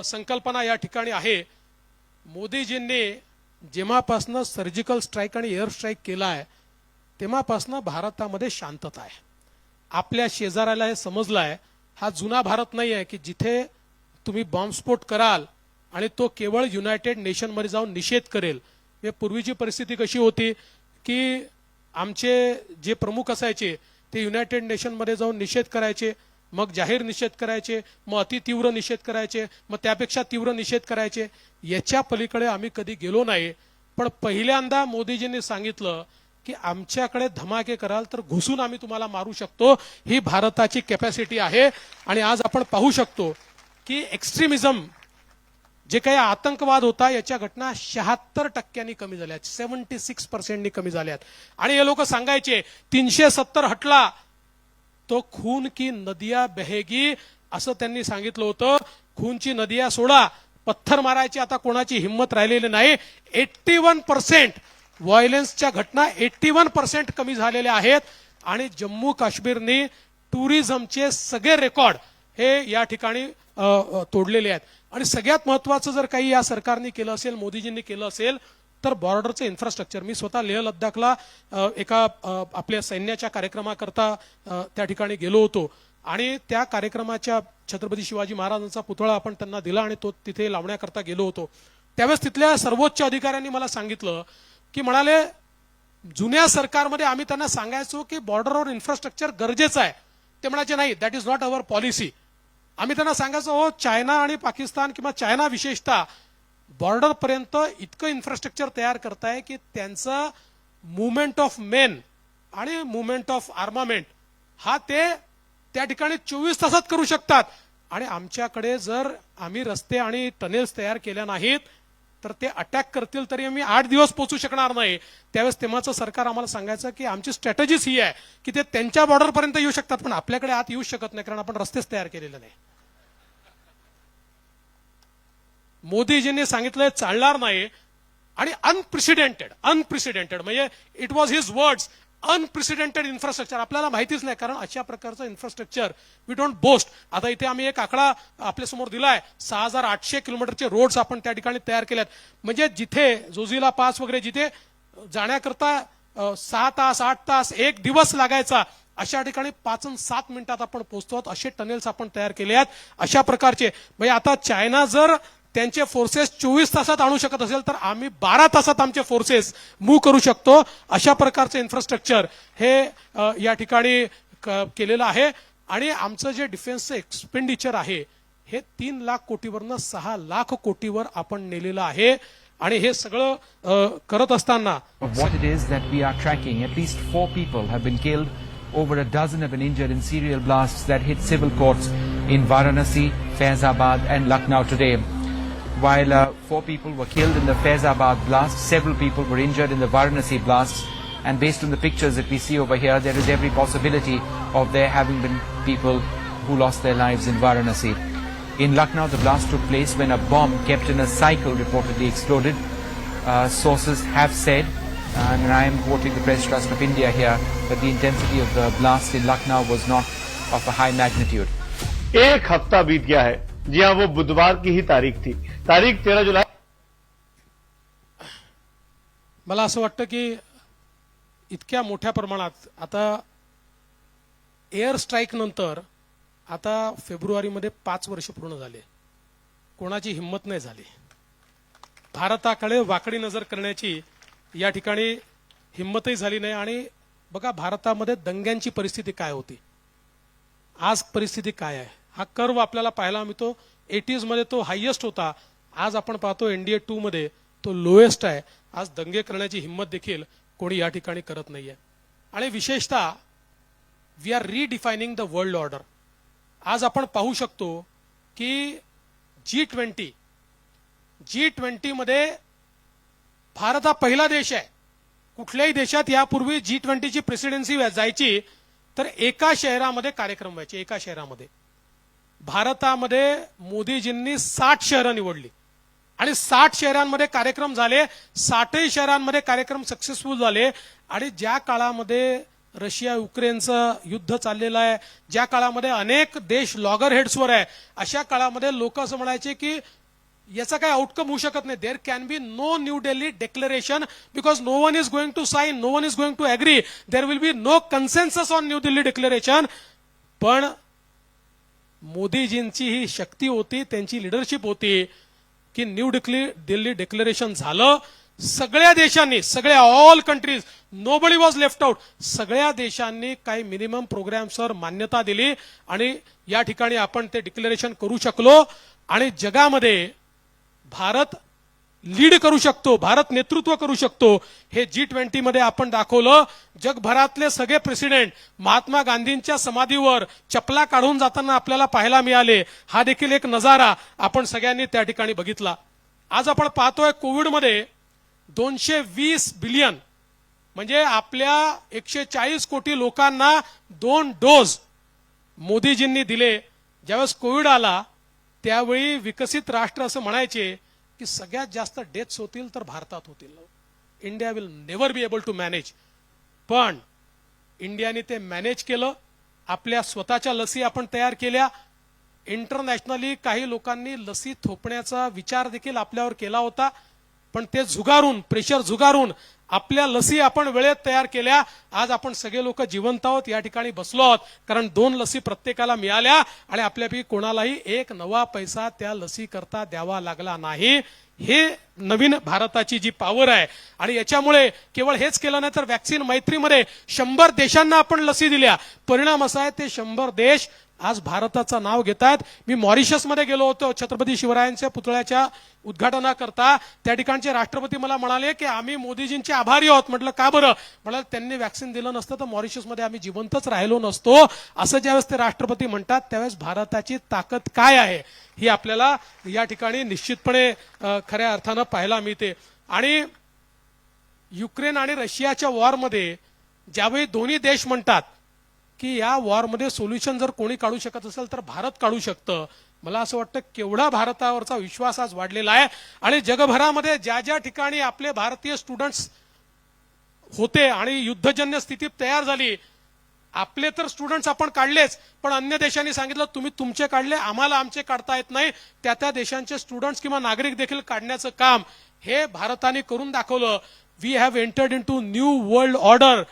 संकल्पना या ठिकाणी आहे, मोदीजींनी जेव्हापासनं सर्जिकल स्ट्राईक आणि एअर स्ट्राईक केला आहे तेव्हापासनं भारतामध्ये शांतता आहे. आपल्या शेजाऱ्याला हे समजलं आहे हा जुना भारत नाही आहे की जिथे तुम्ही बॉम्बस्फोट कराल आणि तो केवळ युनायटेड नेशनमध्ये जाऊन निषेध करेल. हे पूर्वीची परिस्थिती कशी होती की आमचे जे प्रमुख असायचे ते युनायटेड नेशनमध्ये जाऊन निषेध करायचे, मग जाहीर निषेध करायचे, मग अतितीव्र निषेध करायचे, मग त्यापेक्षा तीव्र निषेध करायचे. याच्या पलीकडे आम्ही कधी गेलो नाही. पण पहिल्यांदा मोदीजींनी सांगितलं की आमच्याकडे धमाके कराल तर घुसून आम्ही तुम्हाला मारू शकतो. ही भारताची कॅपॅसिटी आहे. आणि आज आपण पाहू शकतो की एक्स्ट्रीमिझम जे काही आतंकवाद होता याच्या घटना 76% कमी झाल्या, 76% कमी झाल्यात. आणि हे लोक सांगायचे 370 हटला तो खून की नदिया बहेगी असं त्यांनी सांगितलं होतं. खूनची नदिया सोडा, पत्थर मारायची आता कोणाची हिंमत राहिलेली नाही. 81% व्हायलन्सच्या घटना 81% कमी झालेल्या आहेत. आणि जम्मू काश्मीरने टुरिझमचे सगळे रेकॉर्ड हे या ठिकाणी तोडलेले आहेत. आणि सगळ्यात महत्वाचं जर काही या सरकारने केलं असेल, मोदीजींनी केलं असेल तर बॉर्डरचं इन्फ्रास्ट्रक्चर. मी स्वतः लेह लद्दाखला एका आपल्या सैन्याच्या कार्यक्रमाकरता त्या ठिकाणी गेलो होतो आणि त्या कार्यक्रमाच्या छत्रपती शिवाजी महाराजांचा पुतळा आपण त्यांना दिला आणि तो तिथे लावण्याकरता गेलो होतो. त्यावेळेस तिथल्या सर्वोच्च अधिकाऱ्यांनी मला सांगितलं की म्हणाले जुन्या सरकारमध्ये आम्ही त्यांना सांगायचो की बॉर्डरवर इन्फ्रास्ट्रक्चर गरजेचं आहे. ते म्हणायचे नाही, that is not our policy. आम्ही त्यांना सांगायचो हो चायना आणि पाकिस्तान किंवा चायना विशेषतः बॉर्डर पर्यंत इतकं इन्फ्रास्ट्रक्चर तयार करताय की त्यांचं मुवमेंट ऑफ मेन आणि मुवमेंट ऑफ आर्मामेंट हा ते त्या ठिकाणी 24 तासात करू शकतात. आणि आमच्याकडे जर आम्ही रस्ते आणि टनेल्स तयार केल्या नाहीत तर ते अटॅक करतील तरी आम्ही 8 दिवस पोहोचू शकणार नाही. त्यावेळेस तेव्हाचं सरकार आम्हाला सांगायचं की आमची स्ट्रॅटेजीच ही आहे की ते त्यांच्या बॉर्डरपर्यंत येऊ शकतात पण आपल्याकडे आत येऊ शकत नाही कारण आपण रस्तेच तयार केलेले नाही. मोदीजींनी सांगितलंय चालणार नाही. आणि अनप्रेसिडेंटेड म्हणजे it was his words, unprecedented infrastructure आपल्याला माहितीच नाही कारण अशा प्रकारचं इन्फ्रास्ट्रक्चर वी डोंट बोस्ट. आता इथे आम्ही एक आकडा आपल्यासमोर दिलाय, 6800 किलोमीटरचे रोड्स आपण त्या ठिकाणी तयार केल्यात. म्हणजे जिथे जोजिला पास वगैरे जिथे जाण्याकरता 6 तास 8 तास 1 दिवस लागायचा अशा ठिकाणी 5 आणि 7 मिनिटात आपण पोहोचतो. असे टनेल्स आपण तयार केले आहेत. अशा प्रकारचे म्हणजे आता चायना जर त्यांचे फोर्सेस 24 तासात आणू शकत असेल तर आम्ही 12 तासात आमचे फोर्सेस मूव्ह करू शकतो. अशा प्रकारचे इन्फ्रास्ट्रक्चर हे या ठिकाणी केलेलं आहे. आणि आमचं जे डिफेन्सचं एक्सपेंडिचर आहे हे 3 लाख कोटीवरनं 6 लाख कोटीवर आपण नेलेलं आहे. आणि हे सगळं करत असताना what it is that we are tracking, at least 4 people have been killed, over a dozen have been injured in serial blasts that hit civil courts in Varanasi, Faizabad and Lucknow today. While 4 people were killed in the Faizabad blast, several people were injured in the Varanasi blasts, And based on the pictures that we see over here, there is every possibility of there having been people who lost their lives in Varanasi. In Lucknow, the blast took place when a bomb kept in a cycle reportedly exploded. Sources have said, and I am quoting the Press Trust of India here, that the intensity of the blast in Lucknow was not of a high magnitude. एक हफ्ता बीत गया है। जी हाँ, वो बुधवार की ही तारीख थी, तारीख 13 जुलाई। मला असं वाटतं की इतक्या मोठ्या प्रमाणात आता एअर स्ट्राईक नंतर आता फेब्रुवारीमध्ये 5 वर्ष पूर्ण झाले, कोणाची हिंमत नाही झाली भारताकडे वाकडी नजर करण्याची, या ठिकाणी हिंमतही झाली नाही. आणि बघा भारतामध्ये दंग्यांची परिस्थिती काय होती, आज परिस्थिती काय आहे. हा कर्व आपल्याला पाहायला मिळतो. 80s मध्ये तो हायएस्ट होता, आज आपण पाहतो NDA 2 मध्ये तो लोएस्ट आहे. आज दंगे करण्याची हिंमत देखील कोणी या ठिकाणी करत नाहीये. आणि विशेषतः we are redefining the world order. आज आपण पाहू शकतो की G20 मध्ये भारत हा पहिला देश आहे. कुठल्याही देशात यापूर्वी G20 ची प्रेसिडेन्सी जायची तर एका शहरामध्ये कार्यक्रम व्हायचे. एका शहरामध्ये भारतामध्ये मोदीजींनी 60 शहरं निवडली आणि 60 शहरांमध्ये कार्यक्रम झाले. 60 शहरांमध्ये कार्यक्रम सक्सेसफुल झाले. आणि ज्या काळामध्ये रशिया युक्रेनचं युद्ध चाललेलं आहे, ज्या काळामध्ये अनेक देश लॉगर हेड्सवर आहे, अशा काळामध्ये लोक असं म्हणायचे की याचा काय आउटकम होऊ शकत नाही. There can be no New Delhi declaration because no one is going to sign, no one is going to agree, there will be no consensus on New Delhi declaration. पण मोदीजींची ही शक्ती होती, त्यांची लिडरशिप होती की न्यू दिल्ली डिक्लेरेशन झालं. सगळ्या देशांनी, सगळ्या all countries, nobody was left out, सगळ्या देशांनी काही मिनिमम प्रोग्राम्सवर मान्यता दिली आणि या ठिकाणी आपण ते डिक्लेरेशन करू शकलो. आणि जगामध्ये भारत लीड करू शकतो, भारत नेतृत्व करू शकतो, हे G20 मध्ये आपण दाखवलं. जगभरातले सगळे प्रेसिडेंट महात्मा गांधींच्या समाधीवर चपला काढून जाताना आपल्याला पाहायला मिळाले. हा देखील एक नजारा आपण सगळ्यांनी त्या ठिकाणी बघितला. आज आपण पाहतोय कोविडमध्ये 220 बिलियन म्हणजे आपल्या 140 कोटी लोकांना 2 डोस मोदीजींनी दिले. ज्यावेळेस कोविड आला त्यावेळी विकसित राष्ट्र असं म्हणायचे की सगळ्यात जास्त डेथ्स होतील तर भारतात होतील, India will never be able to manage. पण इंडियाने ते मॅनेज केलं. आपल्या स्वतःच्या लसी आपण तयार केल्या. इंटरनॅशनली काही लोकांनी लसी थोपण्याचा विचार देखील आपल्यावर केला होता, पण ते झुगारून, प्रेशर झुगारून आपल्या लसी आपण वेळेत तयार केल्या. आज आपण सगळे लोक जिवंत आहोत, या ठिकाणी बसलो आहोत, कारण 2 लसी प्रत्येकाला मिळाल्या आणि आपल्यापैकी कोणालाही एक नवा पैसा त्या लसी करता द्यावा लागला नाही. हे नवीन भारताची जी पॉवर आहे. आणि याच्यामुळे केवळ हेच केलं नाही तर वॅक्सिन मैत्रीमध्ये 100 देशांना आपण लसी दिल्या. परिणाम असा आहे ते 100 देश आज भारताचं नाव घेत आहेत. मी मॉरिशसमध्ये गेलो होतो छत्रपती शिवरायांच्या पुतळ्याच्या उद्घाटनाकरता. त्या ठिकाणचे राष्ट्रपती मला म्हणाले की आम्ही मोदीजींचे आभारी आहोत. म्हटलं का बरं? म्हणाले त्यांनी वॅक्सिन दिलं नसतं तर मॉरिशसमध्ये आम्ही जिवंतच राहिलो नसतो. असं ज्यावेळेस ते राष्ट्रपती म्हणतात त्यावेळेस भारताची ताकद काय आहे ही आपल्याला या ठिकाणी निश्चितपणे खऱ्या अर्थानं पाहायला मिळते. आणि युक्रेन आणि रशियाच्या वॉरमध्ये ज्यावेळी दोन्ही देश म्हणतात की या वॉरमध्ये सोल्युशन जर कोणी काढू शकत असेल तर भारत काढू शकतं, मला असं वाटतं केवढा भारतावरचा विश्वास आज वाढलेला आहे. आणि जगभरामध्ये ज्या ज्या ठिकाणी आपले भारतीय स्टुडंट्स होते आणि युद्धजन्य स्थिती तयार झाली, आपले तर स्टुडंट्स आपण काढलेच, पण अन्य देशांनी सांगितलं तुम्ही तुमचे काढले, आम्हाला आमचे काढता येत नाही. त्या त्या देशांचे स्टुडंट्स किंवा नागरिक देखील काढण्याचं काम हे भारताने करून दाखवलं. We have entered into new world order.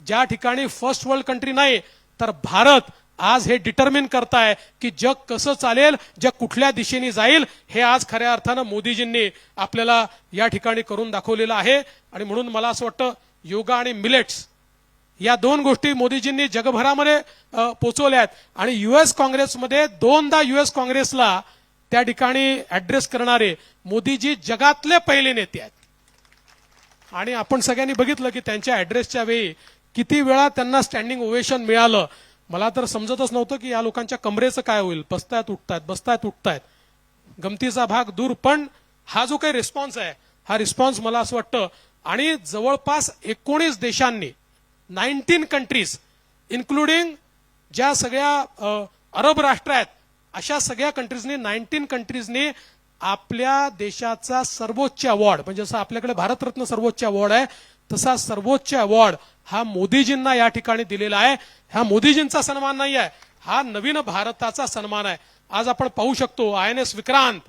ज्या ठिकाणी फर्स्ट वर्ल्ड कंट्री नाही तर भारत आज हे डिटर्मिन करताय की जग कसं चालेल, जग कुठल्या दिशेने जाईल, हे आज खऱ्या अर्थानं मोदीजींनी आपल्याला या ठिकाणी करून दाखवलेलं आहे. आणि म्हणून मला असं वाटतं योगा आणि मिलेट्स या 2 गोष्टी मोदीजींनी जगभरामध्ये पोहोचवल्या आहेत. आणि US काँग्रेसमध्ये 2दा US काँग्रेसला त्या ठिकाणी ऍड्रेस करणारे मोदीजी जगातले पहिले नेते आहेत. आणि आपण सगळ्यांनी बघितलं की त्यांच्या ऍड्रेसच्या वेळी किती वेळा त्यांना स्टँडिंग ओवेशन मिळालं. मला तर समजतच नव्हतं की या लोकांच्या कमरेचं काय होईल. बसतायत उठतायत, बसतायत उठतायत, गमतीचा भाग दूर. पण हा जो काही रिस्पॉन्स आहे, हा रिस्पॉन्स मला असं वाटतं आणि जवळपास 19 देशांनी 19 कंट्रीज इन्क्लुडिंग ज्या सगळ्या अरब राष्ट्र आहेत अशा सगळ्या कंट्रीजनी 19 कंट्रीजनी आपल्या देशाचा सर्वोच्च अवॉर्ड म्हणजे जसं आपल्याकडे भारतरत्न सर्वोच्च अवॉर्ड आहे तसा सर्वोच्च अवॉर्ड हा मोदीजींना या ठिकाणी दिलेला आहे. हा मोदीजींचा सन्मान नाही आहे, हा नवीन भारताचा सन्मान आहे. आज आपण पाहू शकतो INS विक्रांत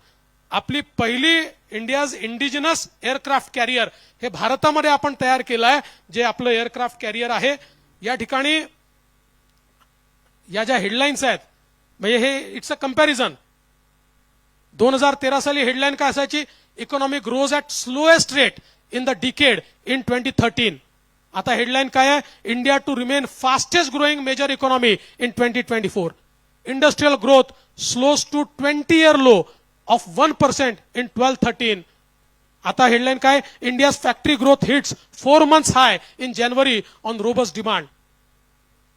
आपली पहिली इंडियाज इंडिजिनस एअरक्राफ्ट कॅरियर हे भारतामध्ये आपण तयार केलं आहे, जे आपलं एअरक्राफ्ट कॅरियर आहे. या ठिकाणी या ज्या हेडलाईन्स आहेत म्हणजे हे इट्स अ कंपॅरिझन. 2013 साली हेडलाईन काय असायची, economy grows at slowest rate in the decade in 2013. आता हेडलाईन काय आहे, India to remain fastest growing major economy in 2024. Industrial growth slows to 20-year low of 1% in 12-13. आता हेडलाईन काय, India's factory growth hits 4 months high in जानेवारी on robust demand.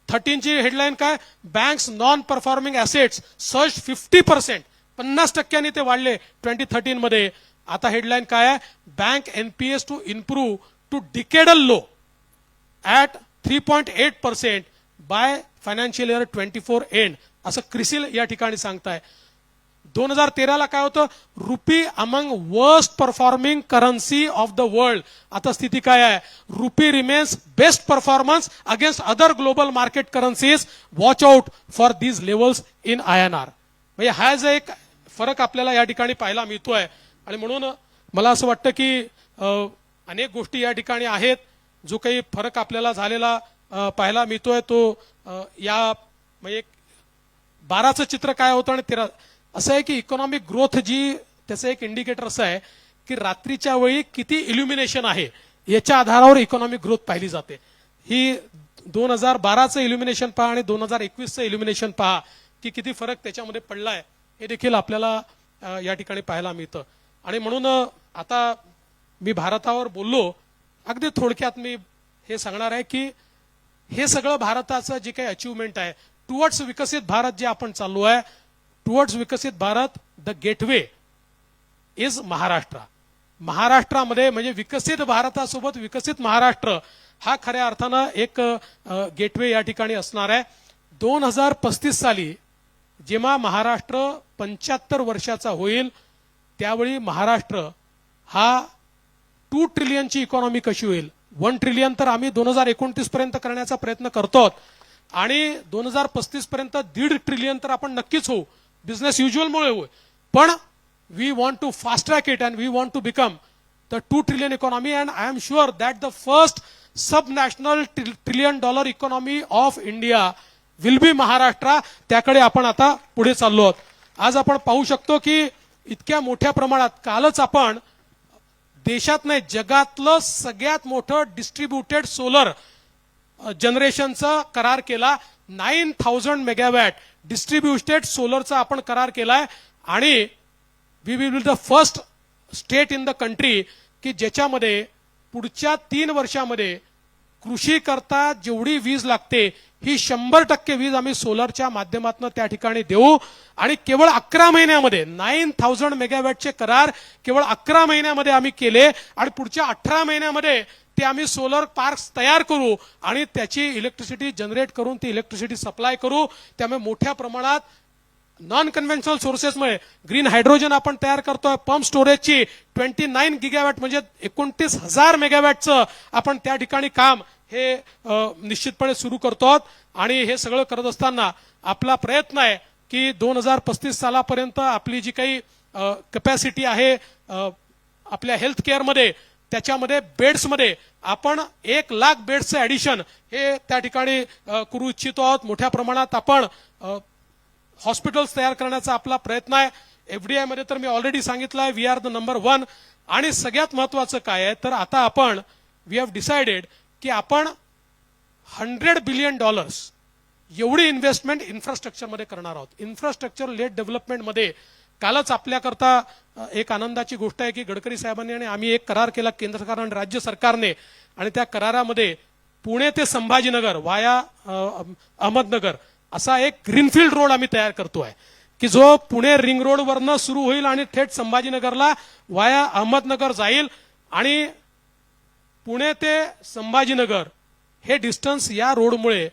13 ची headline काय, banks non performing assets surge 50%, 50% ते वाढले 2013 मध्ये. आता headline काय आहे, bank NPS to improve to decadal low at 3.8% by financial year 24 end, असं क्रिसिल या ठिकाणी सांगताय. 2013ला काय होतं, rupee among worst performing currency of the world. आता स्थिती काय आहे, rupee remains best performance against other global market currencies. Watch out for these levels in INR. म्हणजे हा जो एक फरक आपल्याला या ठिकाणी पाहायला मिळतोय. आणि म्हणून मला असं वाटतं की अनेक गोष्टी या ठिकाणी आहेत, जो काही फरक आपल्याला झालेला पाहायला मिळतोय तो या म्हणजे 12चं चित्र काय होतं आणि 13 असं आहे की इकॉनॉमिक ग्रोथ जी त्याचं एक इंडिकेटर असं आहे की रात्रीच्या वेळी किती इल्युमिनेशन आहे याच्या आधारावर इकॉनॉमिक ग्रोथ पाहिली जाते. ही 2012चं इल्युमिनेशन पहा आणि 2021चं इल्युमिनेशन पहा की किती फरक त्याच्यामध्ये पडलाय हे देखील आपल्याला या ठिकाणी पाहायला मिळतं. आणि म्हणून आता मी भारतावर बोललो, अगदी थोडक्यात मी हे सांगणार आहे की हे सगळं भारताचं जे काही अचिव्हमेंट आहे टुवर्ड्स विकसित भारत जे आपण चाललो आहे, टुवर्ड्स विकसित Bharat the gateway is Maharashtra. महाराष्ट्रामध्ये म्हणजे विकसित भारतासोबत विकसित महाराष्ट्र हा खऱ्या अर्थानं एक गेटवे या ठिकाणी असणार आहे. 2035 साली जेव्हा महाराष्ट्र 75 वर्षाचा होईल त्यावेळी महाराष्ट्र हा 2 ट्रिलियनची इकॉनॉमी कशी होईल. 1 ट्रिलियन तर आम्ही 2029 पर्यंत करण्याचा प्रयत्न करतो आणि 2035 पर्यंत 1.5 ट्रिलियन तर आपण नक्कीच होऊ, बिझनेस युज्युअलमुळे होऊ. पण we want to fast track it and we want to become the 2 trillion economy. And I am sure that the first sub national $1 trillion economy of India will be Maharashtra. त्याकडे आपण आता पुढे चाललो आहोत. आज आपण पाहू शकतो की इतक्या मोठ्या प्रमाणात, कालच आपण देशात नाही जगातलं सगळ्यात मोठं डिस्ट्रीब्युटेड सोलर जनरेशनचा करार केला. 9,000 मेगावॅट डिस्ट्रीब्युटेड सोलरचा आपण करार केलाय. आणि we will be the first state in the country की ज्याच्यामध्ये पुढच्या 3 वर्षामध्ये कृषी करता जेवढी वीज लागते ही 100% वीज आम्ही सोलरच्या माध्यमातून त्या ठिकाणी देऊ. आणि केवळ 11 महिन्यामध्ये 9,000 मेगावॅटचे करार केवळ 11 महिन्यामध्ये आम्ही केले आणि पुढच्या 18 महिन्यामध्ये ते आम्ही सोलर पार्क्स तयार करू आणि त्याची इलेक्ट्रिसिटी जनरेट करून ती इलेक्ट्रिसिटी सप्लाय करू. त्यामुळे मोठ्या प्रमाणात नॉन कन्व्हेन्शनल सोर्सेसमुळे ग्रीन हायड्रोजन आपण तयार करतोय. पंप स्टोरेजची 29 गिगावॅट म्हणजे 29,000 मेगावॅटचं आपण त्या ठिकाणी काम हे निश्चितपणे सुरू करतो. आणि हे सगळं करत असताना आपला प्रयत्न आहे की 2035 सालापर्यंत आपली जी काही कॅपॅसिटी आहे आपल्या हेल्थ केअरमध्ये त्याच्यामध्ये बेड्समध्ये आपण 1 लाख बेड्सचं ऍडिशन हे त्या ठिकाणी करू इच्छितो आहोत. मोठ्या प्रमाणात आपण हॉस्पिटल्स तयार करण्याचा आपला प्रयत्न आहे. FDI मध्ये तर मी ऑलरेडी सांगितलं आहे वी आर द नंबर 1. आणि सगळ्यात महत्वाचं काय आहे तर आता आपण वी हॅव डिसाइडेड की आपण $100 billion एवढी इन्व्हेस्टमेंट इन्फ्रास्ट्रक्चरमध्ये करणार आहोत. इन्फ्रास्ट्रक्चर लेड डेव्हलपमेंटमध्ये कालच आपल्याकरता एक आनंदाची गोष्ट आहे की गडकरी साहेबांनी आणि आम्ही एक करार केला केंद्र सरकार आणि राज्य सरकारने. आणि त्या करारामध्ये पुणे ते संभाजीनगर वाया अहमदनगर असा एक ग्रीनफील्ड रोड आम्ही तयार करतोय की जो पुणे रिंग रोडवरनं सुरू होईल आणि थेट संभाजीनगरला वाया अहमदनगर जाईल. आणि पुणे ते संभाजीनगर हे डिस्टन्स या रोडमुळे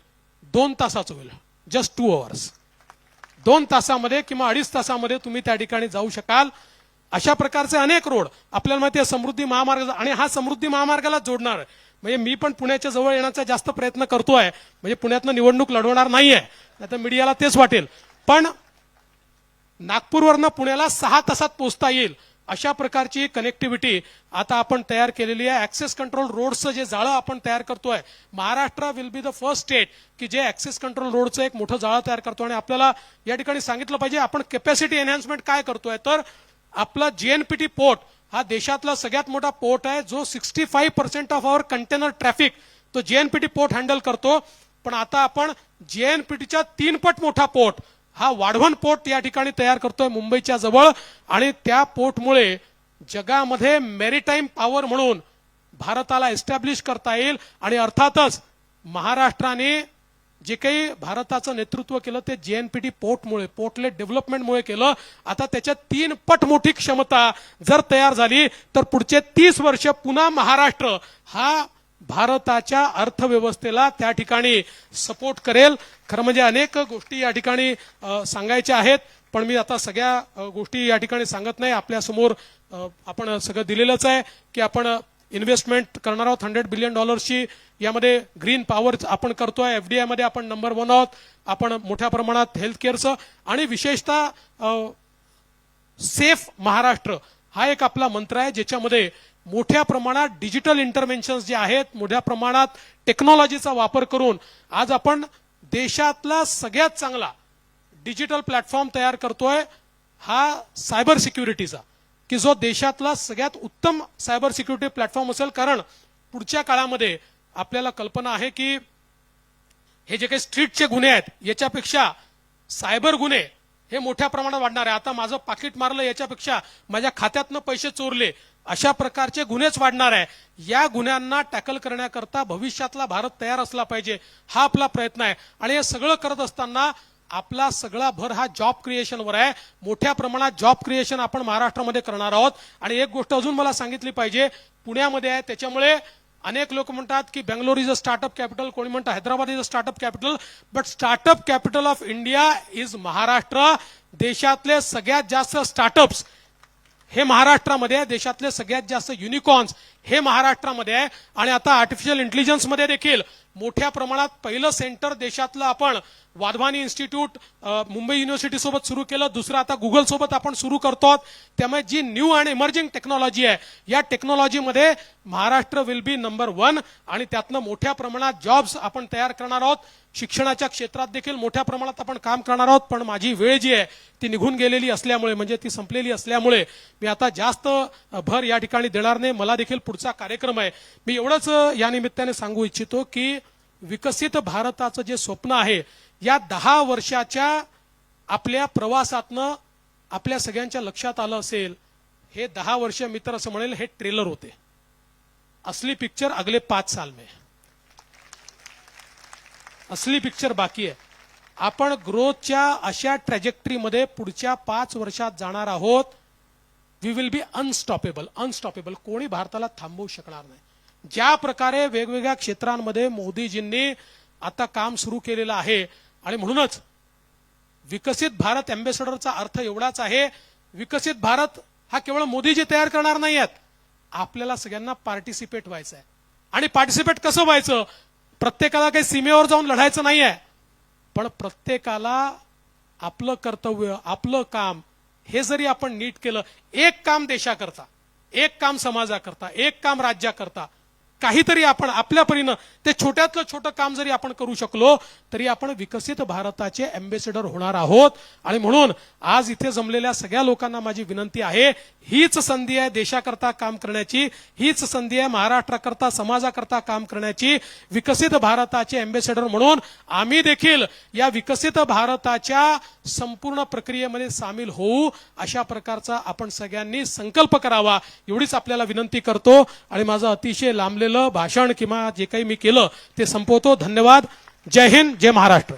2 तासाचं होईल. Just 2 hours. 2 तासामध्ये किंवा 2.5 तासामध्ये तुम्ही त्या ठिकाणी जाऊ शकाल. अशा प्रकारचे अनेक रोड आपल्याला माहिती आहे. समृद्धी महामार्ग, आणि हा समृद्धी महामार्गाला जोडणार आहे. म्हणजे मी पण पुण्याच्या जवळ येण्याचा जास्त प्रयत्न करतोय. म्हणजे पुण्यातनं निवडणूक लढवणार नाहीये, नाहीतर मीडियाला तेच वाटेल. पण नागपूरवरनं पुण्याला 6 तासात पोहोचता येईल अशा प्रकारची कनेक्टिव्हिटी आता आपण तयार केलेली आहे. ऍक्सेस कंट्रोल रोडचं जे जाळं आपण तयार करतोय, Maharashtra will be the first state की जे ऍक्सेस कंट्रोल रोडचं एक मोठं जाळं तयार करतो. आणि आपल्याला या ठिकाणी सांगितलं पाहिजे आपण कॅपॅसिटी एनहान्समेंट काय करतोय. तर आपला जीएनपीटी पोर्ट हा देशातला सगळ्यात मोठा पोर्ट आहे, जो 65% ऑफ आवर कंटेनर ट्रॅफिक तो जीएनपीटी पोर्ट हँडल करतो. पण आता आपण जीएनपीटीच्या 3 पट मोठा पोर्ट हा वाढवण पोर्ट या ठिकाणी तयार करतोय मुंबईच्या जवळ. आणि त्या पोर्टमुळे जगामध्ये मेरीटाईम पॉवर म्हणून भारताला एस्टॅब्लिश करता येईल. आणि अर्थातच महाराष्ट्राने जे काही भारताचं नेतृत्व केलं ते जीएनपीटी पोर्टमुळे, पोर्टलेट डेव्हलपमेंटमुळे केलं. आता त्याच्यात 3 पट मोठी क्षमता जर तयार झाली तर पुढचे 30 वर्ष पुन्हा महाराष्ट्र हा भारताच्या अर्थव्यवस्थेला त्या ठिकाणी सपोर्ट करेल. खरं म्हणजे अनेक गोष्टी या ठिकाणी सांगायच्या आहेत, पण मी आता सगळ्या गोष्टी या ठिकाणी सांगत नाही. आपल्यासमोर आपण सगळं दिलेलंच आहे की आपण इन्व्हेस्टमेंट करणार आहोत $100 बिलियन. यामध्ये ग्रीन पॉवर आपण करतोय. एफडीआय मध्ये आपण नंबर 1 आहोत. आपण मोठ्या प्रमाणात हेल्थ केअरचं आणि विशेषतः सेफ महाराष्ट्र हा एक आपला मंत्र आहे, ज्याच्यामध्ये मोठ्या प्रमाणात डिजिटल इंटरव्हेन्शन्स जे आहेत, मोठ्या प्रमाणात टेक्नॉलॉजीचा वापर करून आज आपण देशातला सगळ्यात चांगला डिजिटल प्लॅटफॉर्म तयार करतोय हा सायबर सिक्युरिटीचा, की जो देशातला सगळ्यात उत्तम सायबर सिक्युरिटी प्लॅटफॉर्म असेल. कारण पुढच्या काळामध्ये आपल्याला कल्पना आहे की हे जे काही स्ट्रीटचे गुन्हे आहेत याच्यापेक्षा सायबर गुन्हे हे मोठ्या प्रमाणात वाढणार आहे. आता माझं पाकिट मारलं याच्यापेक्षा माझ्या खात्यातनं पैसे चोरले अशा प्रकारचे गुन्हेच वाढणार आहे. या गुन्ह्यांना टॅकल करण्याकरता भविष्यातला भारत तयार असला पाहिजे, हा आपला प्रयत्न आहे. आणि हे सगळं करत असताना आपला सगळा भर हा जॉब क्रिएशनवर आहे. मोठ्या प्रमाणात जॉब क्रिएशन आपण महाराष्ट्रामध्ये करणार आहोत. आणि एक गोष्ट अजून मला सांगितली पाहिजे, पुण्यामध्ये आहे त्याच्यामुळे अनेक लोक म्हणतात की Bangalore is a startup capital, कोणी म्हणतात Hyderabad is a startup capital, but startup capital of India is Maharashtra. देशातले सगळ्यात जास्त स्टार्टअप्स हे महाराष्ट्रामध्ये आहे. देशातले सगळ्यात जास्त युनिकॉर्न्स हे महाराष्ट्रामध्ये आहे. आणि आता आर्टिफिशियल इंटेलिजन्स मध्ये देखील मोठ्या प्रमाणात पहिलं सेंटर देशातलं आपण वाधवानी इन्स्टिट्यूट मुंबई युनिव्हर्सिटी सोबत सुरू केलं. दुसरं आता गुगल सोबत आपण सुरू करतो. त्यामुळे जी न्यू अँड इमर्जिंग टेक्नॉलॉजी आहे या टेक्नॉलॉजीमध्ये महाराष्ट्र विल बी नंबर 1. आणि त्यातनं मोठ्या प्रमाणात जॉब्स आपण तयार करणार आहोत. शिक्षणाच्या क्षेत्रात देखील मोठ्या प्रमाणात आपण काम करणार आहोत. पण माझी वेळ जी आहे ती निघून गेलेली असल्यामुळे, म्हणजे ती संपलेली असल्यामुळे मी आता जास्त भर या ठिकाणी देणार नाही. मला देखील पुढचा कार्यक्रम आहे. मी एवढंच या निमित्ताने सांगू इच्छितो की विकसित भारताचं जे स्वप्न आहे या 10 वर्षाच्या आपल्या प्रवासातनं आपल्या सगळ्यांच्या लक्षात आलं असेल, हे 10 वर्ष मी तर असं म्हणेल हे ट्रेलर होते. असली पिक्चर अगले 5 साल में, असली पिक्चर बाकी आहे. आपण ग्रोथच्या अशा ट्रॅजेक्टरीमध्ये पुढच्या 5 वर्षात जाणार आहोत. We will be unstoppable. Unstoppable, कोणी भारताला थांबवू शकणार नाही. ज्या प्रकारे वेगवेगळ्या क्षेत्रांमध्ये मोदीजींनी आता काम सुरू केलेलं आहे. आणि म्हणूनच विकसित भारत अँबॅसेडरचा अर्थ एवढाच आहे, विकसित भारत हा केवळ मोदीजी तयार करणार नाही आहेत, आपल्याला सगळ्यांना पार्टिसिपेट व्हायचं आहे. आणि पार्टिसिपेट कसं व्हायचं? प्रत्येकाला काही सीमेवर जाऊन लढायचं नाही आहे, पण प्रत्येकाला आपलं कर्तव्य, आपलं काम हे जरी आपण नीट केलं, एक काम देशाकरता, एक काम समाजाकरता, एक काम राज्याकरता, काहीतरी आपण आपल्या परीनं ते छोट्यातलं छोटं काम जरी आपण करू शकलो तरी आपण विकसित भारताचे अँबॅसेडर होणार आहोत. आणि म्हणून आज इथे जमलेल्या सगळ्या लोकांना माझी विनंती आहे, हीच संधी आहे देशाकरता काम करण्याची, हीच संधी आहे महाराष्ट्राकरता, समाजाकरता काम करण्याची. विकसित भारताचे अँबॅसेडर म्हणून आम्ही देखील या विकसित भारताच्या संपूर्ण प्रक्रियेमध्ये सामील होऊ, अशा प्रकारचा आपण सगळ्यांनी संकल्प करावा, एवढीच आपल्याला विनंती करतो. आणि माझं अतिशय लांबलेलं भाषण किंवा जे काही मी केलं ते संपवतो. धन्यवाद. जय हिंद, जय महाराष्ट्र.